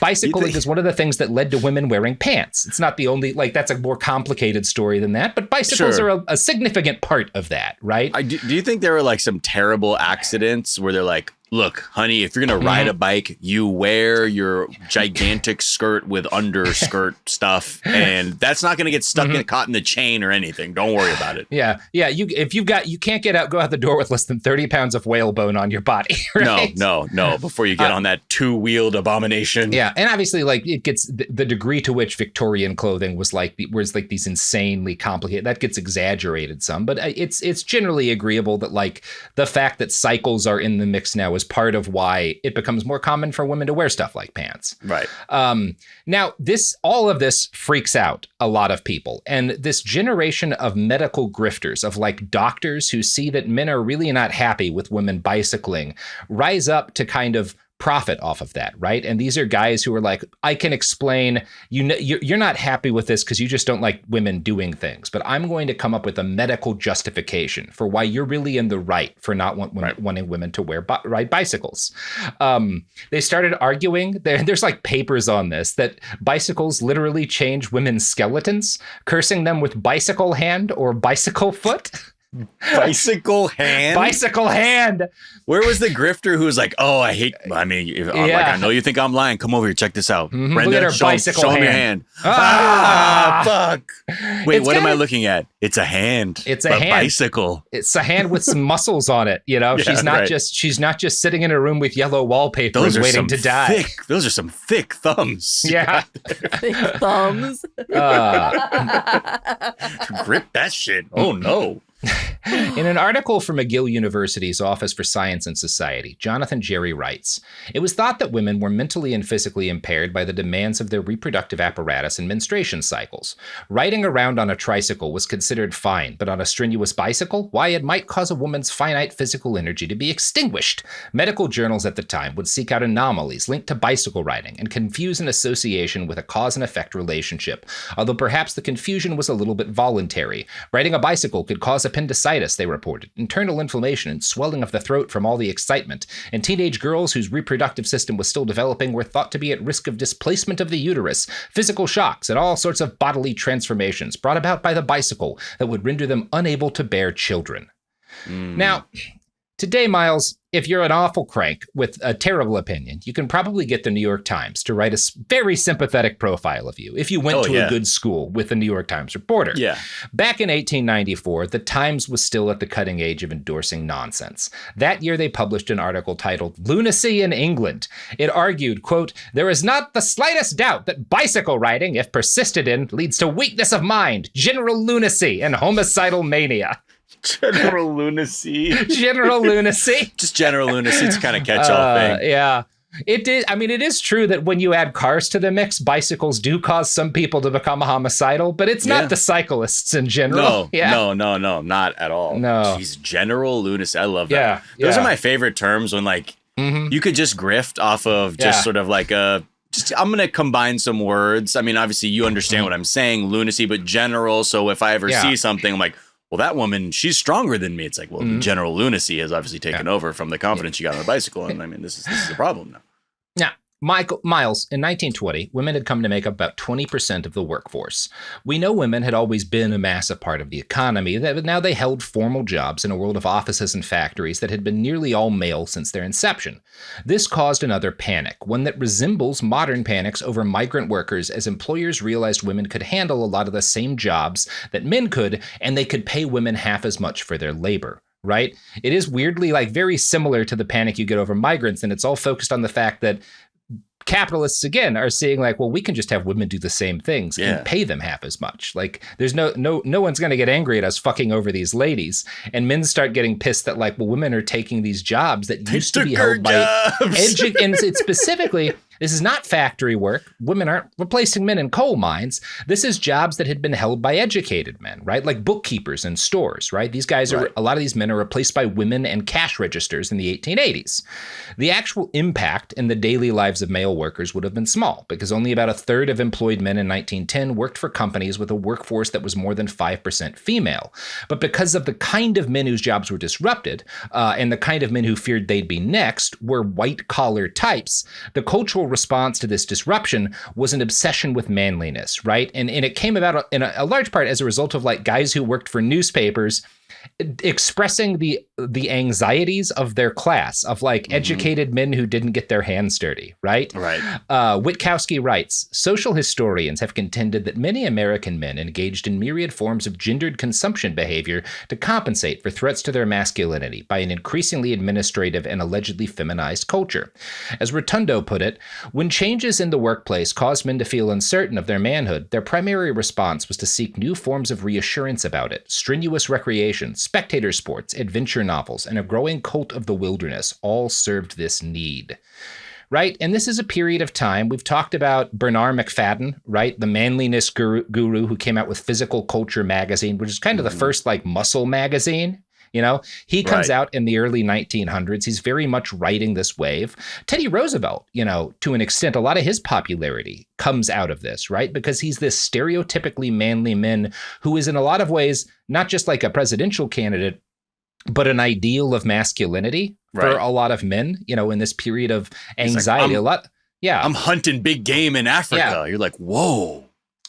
bicycling is one of the things that led to women wearing pants. It's not the only, that's a more complicated story than that, but bicycles are a significant part of that, right? Do you think there were some terrible accidents where they're look, honey, if you're going to ride a bike, you wear your gigantic skirt with underskirt stuff. And that's not going to get stuck caught in the chain or anything. Don't worry about it. Yeah. Yeah. You can't go out the door with less than 30 pounds of whale-bone on your body. Right? No. Before you get on that two-wheeled abomination. Yeah. And obviously, like, it gets the degree to which Victorian clothing was like these insanely complicated, that gets exaggerated some. But it's generally agreeable that, like, the fact that cycles are in the mix now is part of why it becomes more common for women to wear stuff like pants. Right. Now, all of this freaks out a lot of people. And this generation of medical grifters, of like doctors who see that men are really not happy with women bicycling, rise up to kind of profit off of that, right? And these are guys who are like, I can explain, you're not happy with this because you just don't like women doing things, but I'm going to come up with a medical justification for why you're really in the right for not wanting women to ride bicycles. They started arguing, there's like papers on this, that bicycles literally change women's skeletons, cursing them with bicycle hand or bicycle foot. Bicycle hand. Where was the grifter who was like, oh, I know you think I'm lying. Come over here. Check this out. Mm-hmm. Brenda, Look at her bicycle hand. Show me your hand. Fuck. Wait, what am I looking at? It's a hand. It's a hand. Bicycle. It's a hand with some muscles on it. You know, Yeah, she's not just sitting in a room with yellow wallpaper and waiting to die. Those are some thick thumbs. Yeah. Thick thumbs. Grip that shit. Oh, no. In an article from McGill University's Office for Science and Society, Jonathan Jerry writes, it was thought that women were mentally and physically impaired by the demands of their reproductive apparatus and menstruation cycles. Riding around on a tricycle was considered fine, but on a strenuous bicycle, why, it might cause a woman's finite physical energy to be extinguished. Medical journals at the time would seek out anomalies linked to bicycle riding and confuse an association with a cause and effect relationship, although perhaps the confusion was a little bit voluntary. Riding a bicycle could cause appendicitis, they reported, internal inflammation and swelling of the throat from all the excitement, and teenage girls whose reproductive system was still developing were thought to be at risk of displacement of the uterus, physical shocks, and all sorts of bodily transformations brought about by the bicycle that would render them unable to bear children. Now, today, Miles, if you're an awful crank with a terrible opinion, you can probably get the New York Times to write a very sympathetic profile of you if you went to a good school with the New York Times reporter. Yeah. Back in 1894, the Times was still at the cutting edge of endorsing nonsense. That year, they published an article titled Lunacy in England. It argued, quote, there is not the slightest doubt that bicycle riding, if persisted in, leads to weakness of mind, general lunacy, and homicidal mania. General lunacy. General lunacy. Just general lunacy. It's kind of catch-all thing. Yeah. It is true that when you add cars to the mix, bicycles do cause some people to become homicidal, but it's not the cyclists in general. No, not at all. No. Jeez, general lunacy. I love that. Yeah. Those are my favorite terms when, like, you could just grift off of just sort of like I'm going to combine some words. I mean, obviously you understand what I'm saying, lunacy, but general. So if I ever see something, I'm like, well, that woman, she's stronger than me. It's like, well, the general lunacy has obviously taken over from the confidence she got on the bicycle. And I mean, this is the problem now. Now, Miles, in 1920, women had come to make up about 20% of the workforce. We know women had always been a massive part of the economy, but now they held formal jobs in a world of offices and factories that had been nearly all male since their inception. This caused another panic, one that resembles modern panics over migrant workers, as employers realized women could handle a lot of the same jobs that men could, and they could pay women half as much for their labor. Right? It is weirdly like very similar to the panic you get over migrants, and it's all focused on the fact that capitalists, again, are seeing like, well, we can just have women do the same things and pay them half as much. Like, there's no one's going to get angry at us fucking over these ladies. And men start getting pissed that, like, well, women are taking these jobs that used to be held by and it's specifically, this is not factory work. Women aren't replacing men in coal mines. This is jobs that had been held by educated men, right? Like bookkeepers in stores, right? These guys are, a lot of these men are replaced by women and cash registers in the 1880s. The actual impact in the daily lives of male workers would have been small, because only about a third of employed men in 1910 worked for companies with a workforce that was more than 5% female. But because of the kind of men whose jobs were disrupted, and the kind of men who feared they'd be next were white-collar types, the cultural response to this disruption was an obsession with manliness, right? And it came about in a large part as a result of like guys who worked for newspapers expressing the anxieties of their class, of like educated men who didn't get their hands dirty, right? Right. Witkowski writes, social historians have contended that many American men engaged in myriad forms of gendered consumption behavior to compensate for threats to their masculinity by an increasingly administrative and allegedly feminized culture. As Rotundo put it, when changes in the workplace caused men to feel uncertain of their manhood, their primary response was to seek new forms of reassurance about it. Strenuous recreation, spectator sports, adventure novels, and a growing cult of the wilderness all served this need. Right? And this is a period of time. We've talked about Bernard McFadden, right? The manliness guru who came out with Physical Culture magazine, which is kind of the first like muscle magazine. You know, he comes out in the early 1900s. He's very much riding this wave. Teddy Roosevelt, you know, to an extent, a lot of his popularity comes out of this, right? Because he's this stereotypically manly man who is in a lot of ways not just like a presidential candidate, but an ideal of masculinity for a lot of men, you know, in this period of anxiety. Like, I'm hunting big game in Africa. Yeah. You're like, whoa.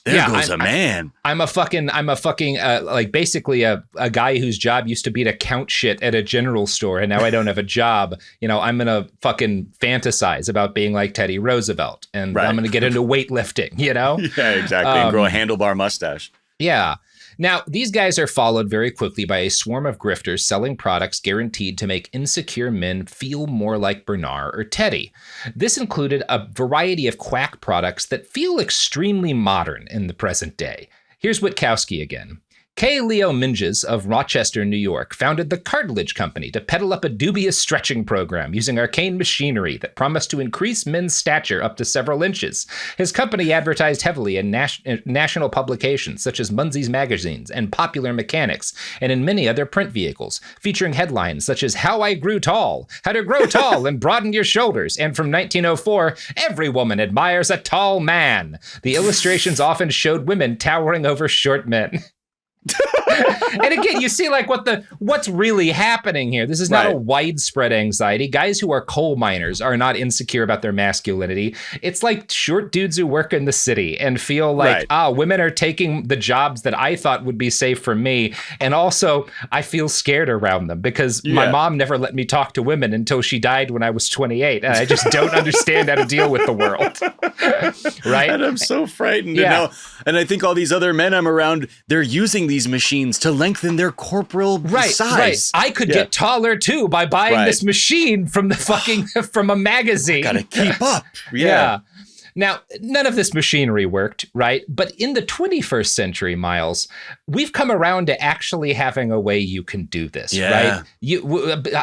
There goes a man. I'm a fucking like basically a guy whose job used to be to count shit at a general store. And now I don't have a job. You know, I'm going to fucking fantasize about being like Teddy Roosevelt and I'm going to get into weightlifting, you know? Yeah, exactly. And grow a handlebar mustache. Yeah. Now, these guys are followed very quickly by a swarm of grifters selling products guaranteed to make insecure men feel more like Bernard or Teddy. This included a variety of quack products that feel extremely modern in the present day. Here's Witkowski again. K. Leo Minges of Rochester, New York, founded the Cartilage Company to peddle up a dubious stretching program using arcane machinery that promised to increase men's stature up to several inches. His company advertised heavily in national publications such as Munsey's Magazines and Popular Mechanics, and in many other print vehicles, featuring headlines such as How I Grew Tall, How to Grow Tall and Broaden Your Shoulders, and from 1904, Every Woman Admires a Tall Man. The illustrations often showed women towering over short men. And again, you see like what's really happening here. This is not a widespread anxiety. Guys who are coal miners are not insecure about their masculinity. It's like short dudes who work in the city and feel like, women are taking the jobs that I thought would be safe for me. And also I feel scared around them because my mom never let me talk to women until she died when I was 28. And I just don't understand how to deal with the world. Right? And I'm so frightened. Yeah. And I think all these other men I'm around, they're using these machines to lengthen their corporal size. Right. I could get taller too by buying this machine from the from a magazine. Gotta keep up. Yeah. Now, none of this machinery worked, right? But in the 21st century, Miles, we've come around to actually having a way you can do this, right?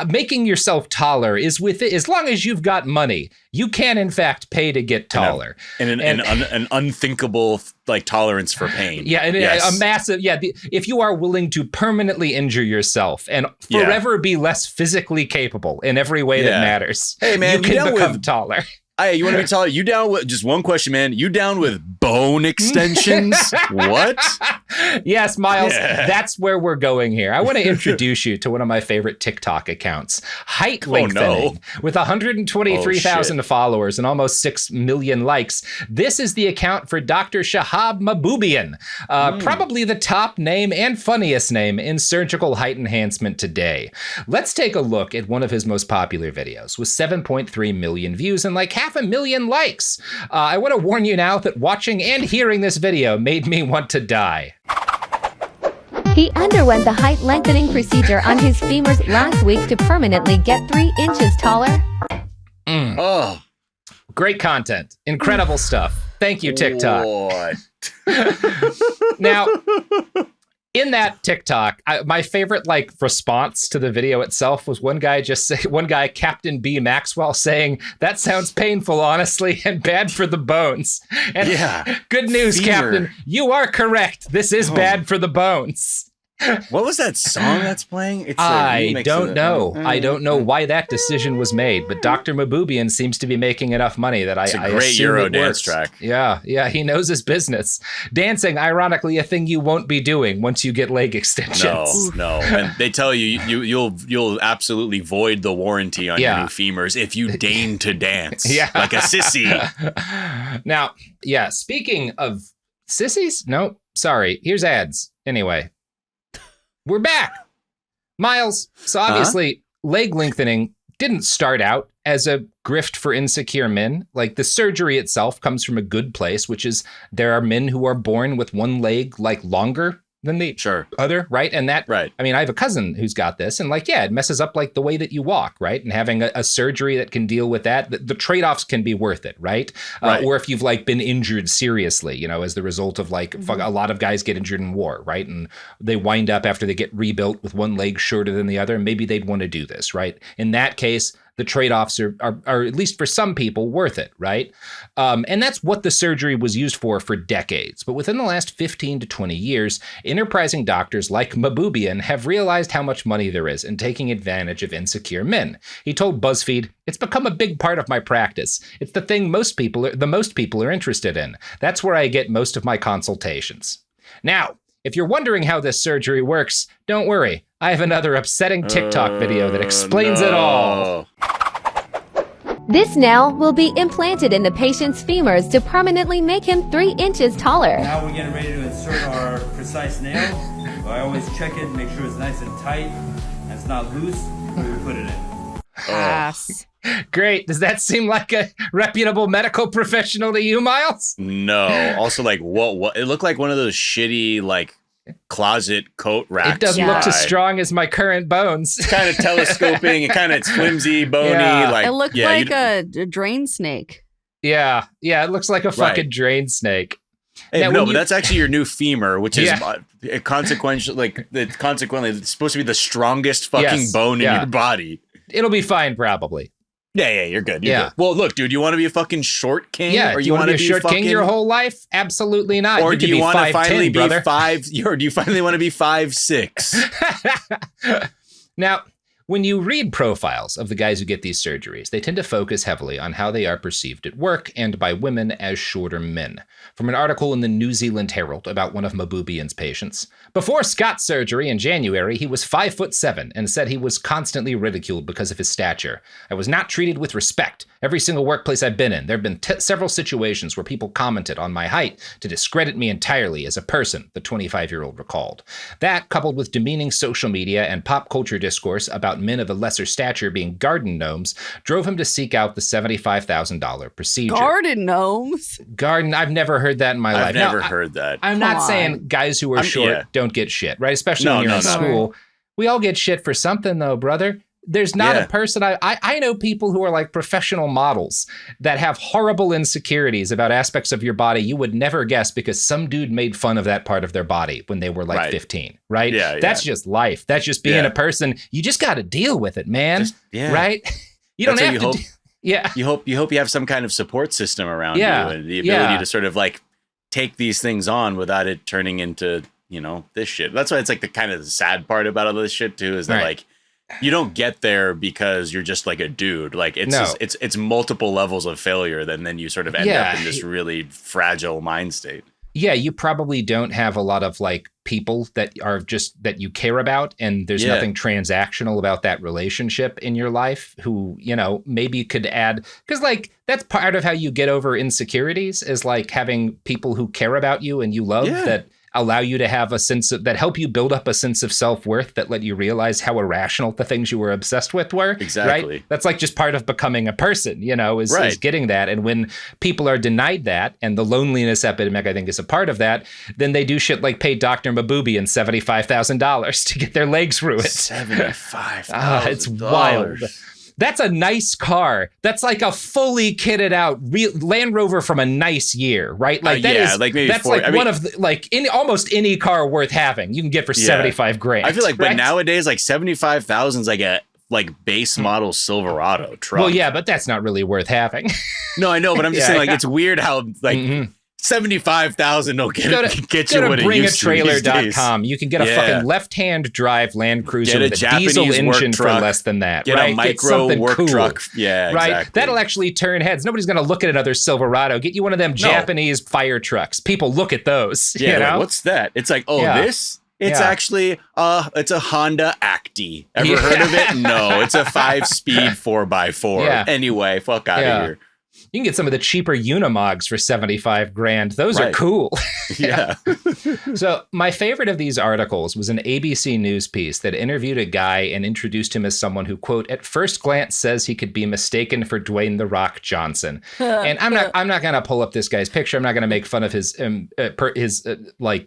Making yourself taller is with it. As long as you've got money, you can, in fact, pay to get taller. And an unthinkable like tolerance for pain. Yeah, and a massive, if you are willing to permanently injure yourself and forever be less physically capable in every way that matters, hey man, you can become taller. Hey, you want to be taller? You down with just one question, man? You down with bone extensions? What? Yes, Miles, that's where we're going here. I want to introduce you to one of my favorite TikTok accounts, Height Lengthening, with 123,000 followers and almost 6 million likes. This is the account for Dr. Shahab Mahboubian, probably the top name and funniest name in surgical height enhancement today. Let's take a look at one of his most popular videos with 7.3 million views and like 500,000 likes. I want to warn you now that watching and hearing this video made me want to die. He underwent the height lengthening procedure on his femurs last week to permanently get 3 inches taller. Oh, great content. Incredible stuff. Thank you, TikTok. Now, in that TikTok, my favorite like response to the video itself was one guy, Captain B Maxwell, saying, "That sounds painful, honestly, and bad for the bones." And good news, Captain, you are correct. This is bad for the bones. What was that song that's playing? It's I don't know. I don't know why that decision was made, but Dr. Mahboubian seems to be making enough money that it's a great Euro dance track. Yeah, he knows his business. Dancing, ironically, a thing you won't be doing once you get leg extensions. No. And they tell you'll absolutely void the warranty on your new femurs if you deign to dance. Like a sissy. Now, speaking of sissies, no, sorry. Here's ads. Anyway. We're back. Miles, so obviously leg lengthening didn't start out as a grift for insecure men. Like, the surgery itself comes from a good place, which is there are men who are born with one leg like longer than the other, right? And that, I mean, I have a cousin who's got this, and like, it messes up like the way that you walk, right? And having a surgery that can deal with that, the trade-offs can be worth it, right? Or if you've like been injured seriously, you know, as the result of like, a lot of guys get injured in war, right? And they wind up after they get rebuilt with one leg shorter than the other, and maybe they'd want to do this, right? In that case, the trade-offs are at least for some people worth it, right? And that's what the surgery was used for decades. But within the last 15 to 20 years, enterprising doctors like Maboobian have realized how much money there is in taking advantage of insecure men. He told BuzzFeed, "It's become a big part of my practice. It's the thing most people are interested in. That's where I get most of my consultations." Now, if you're wondering how this surgery works, don't worry. I have another upsetting TikTok video that explains it all. This nail will be implanted in the patient's femurs to permanently make him 3 inches taller. Now we're getting ready to insert our precise nail. I always check it, make sure it's nice and tight, and it's not loose before we put it in. Pass. Great. Does that seem like a reputable medical professional to you, Miles? No. Also, like, what? It looked like one of those shitty, like, closet coat racks. It doesn't look as strong as my current bones. It's kind of telescoping. It's flimsy, bony. Yeah. Like, it looked like a drain snake. Yeah. It looks like a fucking drain snake. Hey, now, but that's actually your new femur, which is consequently, it's supposed to be the strongest fucking bone in your body. It'll be fine, probably. Yeah, you're good. You're good. Well, look, dude, you want to be a fucking short king? Yeah, or you want to be a short king your whole life? Absolutely not. Or do you want to finally be brother. 5? Or do you finally want to be 5'6"? Now, when you read profiles of the guys who get these surgeries, they tend to focus heavily on how they are perceived at work and by women as shorter men. From an article in the New Zealand Herald about one of Maboobian's patients, before Scott's surgery in January, he was 5'7" and said he was constantly ridiculed because of his stature. I was not treated with respect. Every single workplace I've been in, there have been several situations where people commented on my height to discredit me entirely as a person, the 25-year-old recalled. That, coupled with demeaning social media and pop culture discourse about men of a lesser stature being garden gnomes, drove him to seek out the $75,000 procedure. Garden gnomes? I've never heard that in my life. I've never heard that. I'm not saying guys who are short don't get shit, right? Especially when you're in school. We all get shit for something, though, brother. There's not a person I know people who are like professional models that have horrible insecurities about aspects of your body you would never guess because some dude made fun of that part of their body when they were like 15, right? That's just life. That's just being a person. You just got to deal with it, man. Right? You don't have to. You hope you have some kind of support system around you and the ability to sort of like take these things on without it turning into, you know, this shit. That's why it's like the kind of sad part about all this shit too is that like you don't get there because you're just like a dude. Like it's multiple levels of failure, and then you sort of end up in this really fragile mind state. Yeah, you probably don't have a lot of like people that are just that you care about, and there's nothing transactional about that relationship in your life who, you know, maybe could add, because like that's part of how you get over insecurities is like having people who care about you and you love that allow you to have a sense of, that help you build up a sense of self-worth that let you realize how irrational the things you were obsessed with were. Exactly. Right? That's like just part of becoming a person, you know, is getting that. And when people are denied that, and the loneliness epidemic, I think, is a part of that, then they do shit like pay Dr. Maboobian $75,000 to get their legs ruined. $75,000. It's wild. That's a nice car. That's like a fully kitted out Land Rover from a nice year, right? Like that is like maybe that's 40. Like one of the, like in almost any car worth having, you can get for $75,000. I feel like, but nowadays, like $75,000 is like a base model Silverado truck. Well, yeah, but that's not really worth having. No, I know, but I'm just saying, like, it's weird how like. 75,000 don't get you what it used to. bringatrailer.com. You can get a fucking left-hand drive Land Cruiser with a diesel engine for less than that. Get a micro work truck. Yeah, right. Exactly. That'll actually turn heads. Nobody's going to look at another Silverado. Get you one of them Japanese fire trucks. People look at those. Yeah, you know? Like, what's that? It's like, this? It's actually it's a Honda Acti. Ever heard of it? No, it's a 5-speed 4x4. Anyway, fuck out of here. You can get some of the cheaper Unimogs for 75 grand. Those are cool. Yeah. So my favorite of these articles was an ABC News piece that interviewed a guy and introduced him as someone who, quote, at first glance says he could be mistaken for Dwayne "The Rock" Johnson. And I'm not going to pull up this guy's picture. I'm not going to make fun of his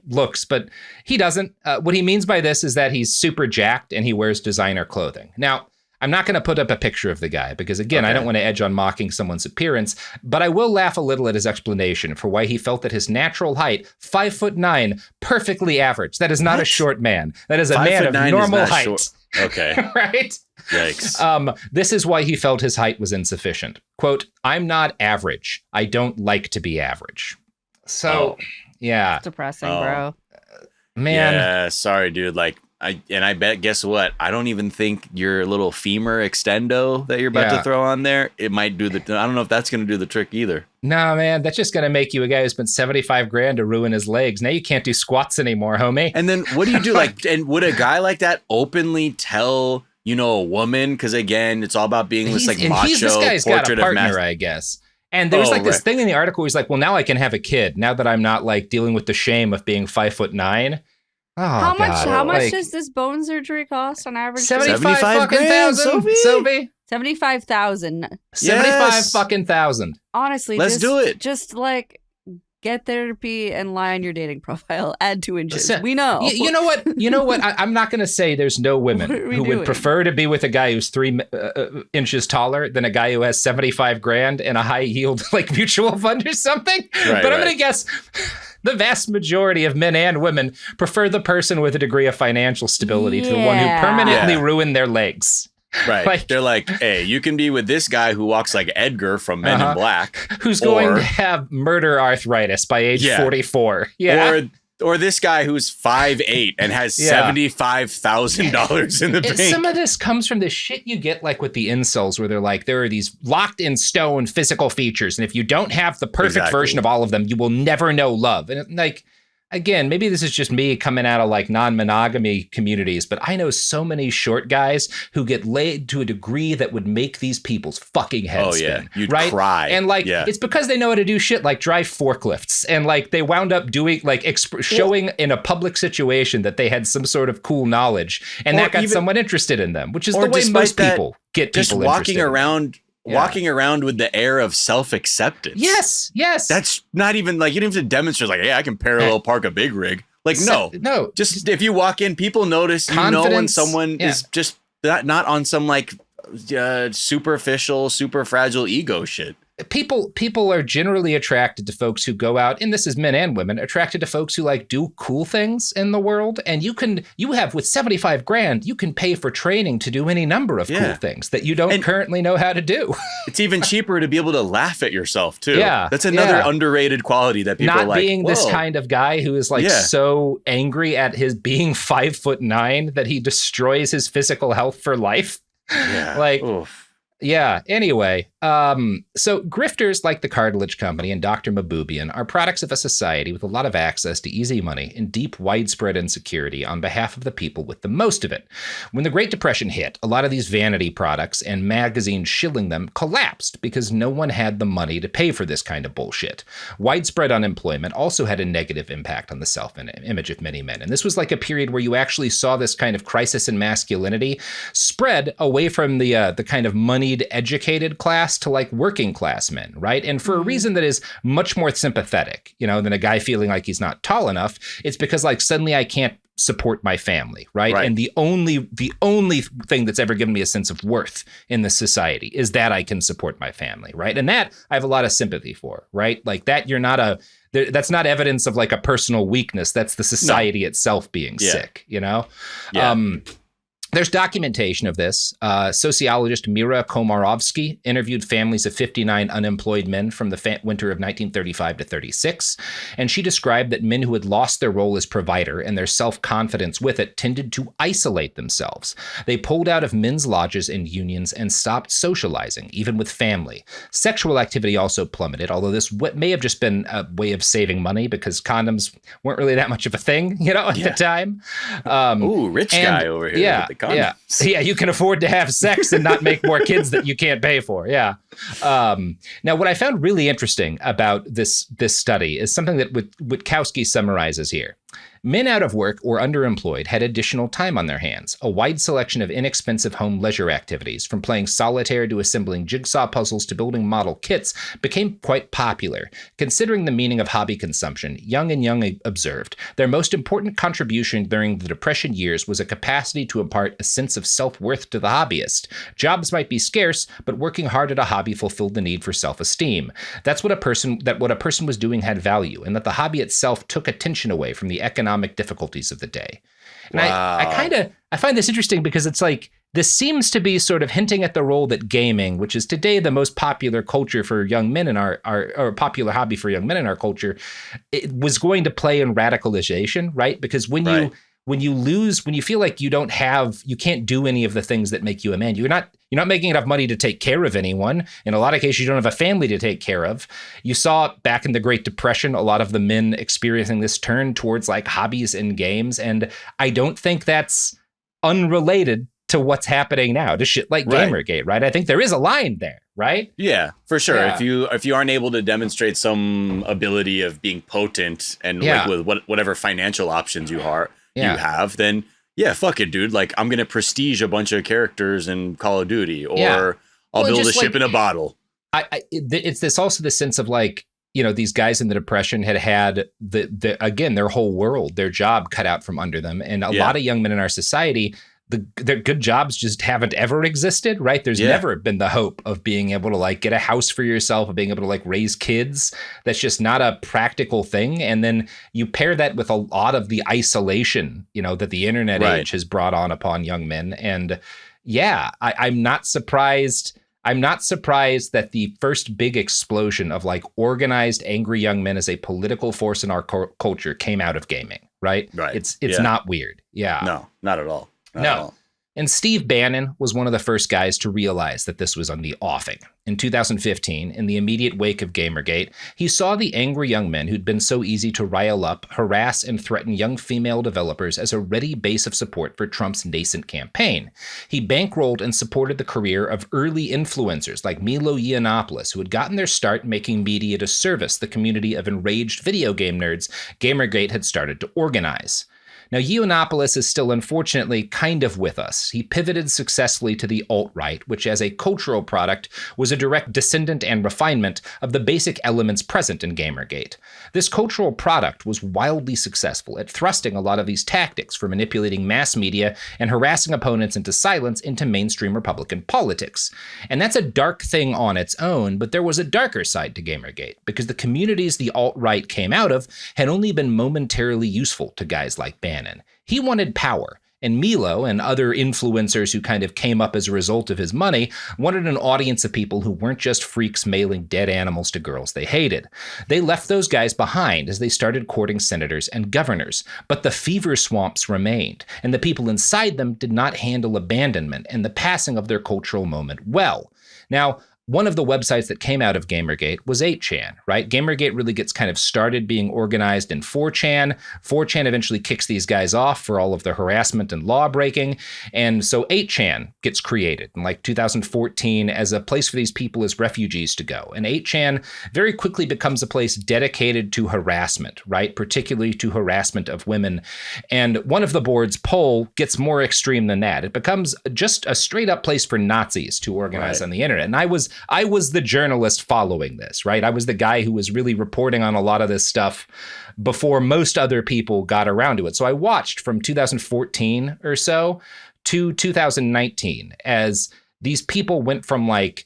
looks, but he doesn't. What he means by this is that he's super jacked and he wears designer clothing. Now, I'm not going to put up a picture of the guy because, again, I don't want to edge on mocking someone's appearance, but I will laugh a little at his explanation for why he felt that his natural height, 5'9", perfectly average. That is not a short man. That is a man of normal height. Short. Okay. Right? Yikes. This is why he felt his height was insufficient. Quote, I'm not average. I don't like to be average. So, yeah. It's depressing, bro. Man. Yeah, sorry, dude. Like, I bet, guess what? I don't even think your little femur extendo that you're about to throw on there, it might do I don't know if that's going to do the trick either. No, man, that's just going to make you a guy who spent 75 grand to ruin his legs. Now you can't do squats anymore, homie. And then what do you do? And would a guy like that openly tell, a woman? Because again, it's all about being this macho this guy's got a portrait partner, I guess. And there's this thing in the article where he's like, well, now I can have a kid now that I'm not dealing with the shame of being 5'9". Oh, how much does this bone surgery cost on average? 75 fucking thousand, Sophie. 75,000. 75 fucking thousand. Honestly, let's do it. Just get therapy and lie on your dating profile. Add 2 inches. We know. You know what? I'm not going to say there's no women who would prefer to be with a guy who's 3 inches taller than a guy who has 75 grand and a high yield mutual fund or something. But I'm going to guess the vast majority of men and women prefer the person with a degree of financial stability to the one who permanently ruined their legs. Right. They're like, hey, you can be with this guy who walks like Edgar from Men in Black. Who's going to have murder arthritis by age 44. Yeah. Or this guy who's 5'8" and has $75,000 in the bank. Some of this comes from the shit you get with the incels where they're like, there are these locked in stone physical features. And if you don't have the perfect version of all of them, you will never know love. And again, maybe this is just me coming out of non-monogamy communities, but I know so many short guys who get laid to a degree that would make these people's fucking heads spin. You'd cry. And it's because they know how to do shit like drive forklifts. And they wound up doing showing in a public situation that they had some sort of cool knowledge. And that got someone interested in them, which is the way most people get people just walking around. Walking around with the air of self-acceptance. Yes. That's not even you don't have to demonstrate I can parallel park a big rig. No. Just if you walk in, people notice, when someone is just not on some superficial, super fragile ego shit. People are generally attracted to folks who go out, and this is men and women, attracted to folks who do cool things in the world. And you have with 75 grand, you can pay for training to do any number of cool things that you don't currently know how to do. It's even cheaper to be able to laugh at yourself too. Yeah. That's another underrated quality that people not being this kind of guy who is so angry at his being 5'9" that he destroys his physical health for life. Yeah. Oof. Yeah. Anyway, so grifters like the Cartilage Company and Dr. Maboubian are products of a society with a lot of access to easy money and deep, widespread insecurity on behalf of the people with the most of it. When the Great Depression hit, a lot of these vanity products and magazines shilling them collapsed because no one had the money to pay for this kind of bullshit. Widespread unemployment also had a negative impact on the self-image of many men. And this was a period where you actually saw this kind of crisis in masculinity spread away from the kind of moneyed, educated class to working class men, right? And for a reason that is much more sympathetic, than a guy feeling like he's not tall enough. It's because suddenly I can't support my family, right? And the only thing that's ever given me a sense of worth in this society is that I can support my family, right? And that I have a lot of sympathy for, right? That you're not that's not evidence of a personal weakness. That's the society itself being sick, Yeah. There's documentation of this. Sociologist Mira Komarovsky interviewed families of 59 unemployed men from the winter of 1935 to 36, and she described that men who had lost their role as provider and their self-confidence with it tended to isolate themselves. They pulled out of men's lodges and unions and stopped socializing, even with family. Sexual activity also plummeted, although this may have just been a way of saving money because condoms weren't really that much of a thing, at the time. Rich guy over here. Yeah. like condoms. Yeah, you can afford to have sex and not make more kids that you can't pay for. Yeah. Now, what I found really interesting about this study is something that Witkowski summarizes here. Men out of work or underemployed had additional time on their hands. A wide selection of inexpensive home leisure activities, from playing solitaire to assembling jigsaw puzzles to building model kits, became quite popular. Considering the meaning of hobby consumption, Young observed, their most important contribution during the Depression years was a capacity to impart a sense of self-worth to the hobbyist. Jobs might be scarce, but working hard at a hobby fulfilled the need for self-esteem. That's what a person was doing had value, and that the hobby itself took attention away from the economic difficulties of the day. And wow. I find this interesting because it's like, this seems to be sort of hinting at the role that gaming, which is today the most popular culture for young men in our popular hobby for young men in our culture, it was going to play in radicalization, right? Because when you feel like you can't do any of the things that make you a man, you're not making enough money to take care of anyone. In a lot of cases, you don't have a family to take care of. You saw back in the Great Depression, a lot of the men experiencing this turn towards like hobbies and games. And I don't think that's unrelated to what's happening now, to shit like Gamergate, right? I think there is a line there, right? Yeah, for sure. Yeah. If you aren't able to demonstrate some ability of being potent and like with whatever financial options you have, then fuck it, dude. Like, I'm going to prestige a bunch of characters in Call of Duty, or I'll build a ship in a bottle. It's this also the sense of like, you know, these guys in the Depression had their whole world, their job cut out from under them. And a lot of young men in our society, their good jobs just haven't ever existed, right? There's never been the hope of being able to like get a house for yourself, of being able to like raise kids. That's just not a practical thing. And then you pair that with a lot of the isolation, you know, that the internet age has brought on upon young men. And I'm not surprised. I'm not surprised that the first big explosion of like organized angry young men as a political force in our culture came out of gaming, right? Right. It's not weird. Yeah. No, not at all. No. And Steve Bannon was one of the first guys to realize that this was on the offing. In 2015, in the immediate wake of Gamergate, he saw the angry young men who'd been so easy to rile up, harass, and threaten young female developers as a ready base of support for Trump's nascent campaign. He bankrolled and supported the career of early influencers like Milo Yiannopoulos, who had gotten their start making media to service the community of enraged video game nerds Gamergate had started to organize. Now, Yiannopoulos is still, unfortunately, kind of with us. He pivoted successfully to the alt-right, which as a cultural product was a direct descendant and refinement of the basic elements present in Gamergate. This cultural product was wildly successful at thrusting a lot of these tactics for manipulating mass media and harassing opponents into silence into mainstream Republican politics. And that's a dark thing on its own, but there was a darker side to Gamergate, because the communities the alt-right came out of had only been momentarily useful to guys like Bannon. He wanted power, and Milo and other influencers who kind of came up as a result of his money wanted an audience of people who weren't just freaks mailing dead animals to girls they hated. They left those guys behind as they started courting senators and governors, but the fever swamps remained, and the people inside them did not handle abandonment and the passing of their cultural moment well. Now, one of the websites that came out of Gamergate was 8chan, right? Gamergate really gets kind of started being organized in 4chan. 4chan eventually kicks these guys off for all of the harassment and law breaking. And so 8chan gets created in like 2014 as a place for these people as refugees to go. And 8chan very quickly becomes a place dedicated to harassment, right? Particularly to harassment of women. And one of the board's poll gets more extreme than that. It becomes just a straight up place for Nazis to organize on the internet. And I was the journalist following this, right? I was the guy who was really reporting on a lot of this stuff before most other people got around to it. So I watched from 2014 or so to 2019 as these people went from like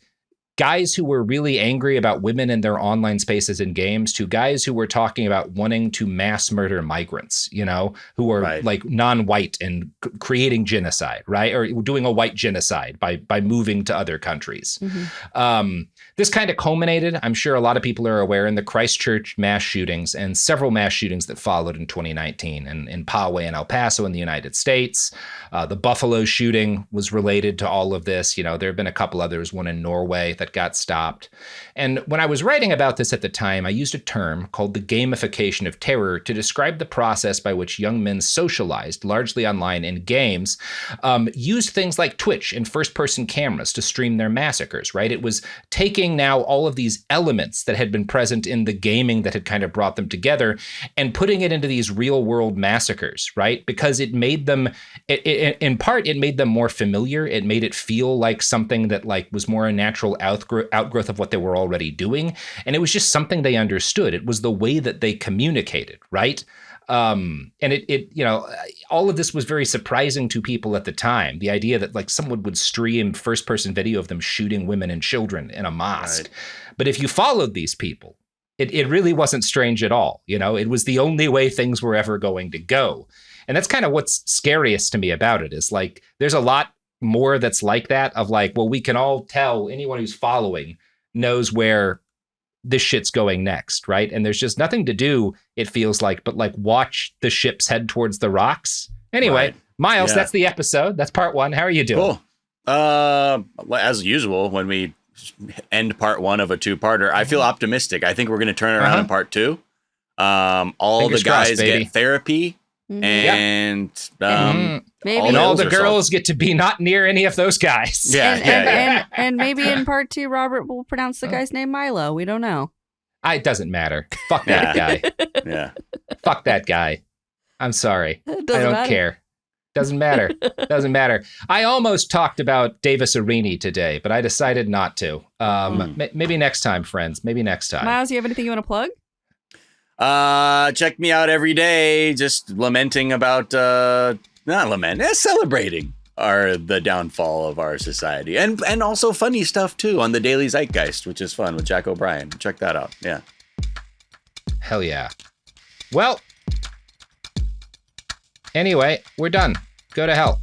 guys who were really angry about women in their online spaces and games to guys who were talking about wanting to mass murder migrants, you know, who are like non-white and creating genocide, right? Or doing a white genocide by moving to other countries. Mm-hmm. This kind of culminated, I'm sure a lot of people are aware, in the Christchurch mass shootings and several mass shootings that followed in 2019 in Poway and El Paso in the United States. The Buffalo shooting was related to all of this. You know, there have been a couple others, one in Norway that got stopped. And when I was writing about this at the time, I used a term called the gamification of terror to describe the process by which young men socialized, largely online in games, used things like Twitch and first-person cameras to stream their massacres, right? It was taking now all of these elements that had been present in the gaming that had kind of brought them together and putting it into these real world massacres, right? Because it made them, in part, it made them more familiar. It made it feel like something that like was more a natural outgrowth of what they were already doing. And it was just something they understood. It was the way that they communicated, right? And it, you know, all of this was very surprising to people at the time. The idea that like someone would stream first person video of them shooting women and children in a mosque. Right. But if you followed these people, it really wasn't strange at all. You know, it was the only way things were ever going to go. And that's kind of what's scariest to me about it is like, there's a lot more that's like that of like, well, we can all tell anyone who's following knows where this shit's going next, right? And there's just nothing to do, it feels like, but like watch the ships head towards the rocks. Anyway, right. Miles, that's the episode. That's part 1. How are you doing? Cool. As usual, when we end part 1 of a 2-parter, I feel optimistic. I think we're going to turn it around in part 2. All Fingers the guys crossed, get therapy. And maybe and all the girls get to be not near any of those guys. And maybe in part 2, Robert will pronounce the guy's name Milo. We don't know. It doesn't matter. Fuck that guy. Yeah. Fuck that guy. I'm sorry. I don't care. Doesn't matter. Doesn't matter. I almost talked about Davis Arini today, but I decided not to. Maybe next time, friends. Maybe next time. Miles, you have anything you want to plug? Check me out every day, just lamenting about, celebrating the downfall of our society. And also funny stuff, too, on the Daily Zeitgeist, which is fun with Jack O'Brien. Check that out. Yeah. Hell yeah. Well, anyway, we're done. Go to hell.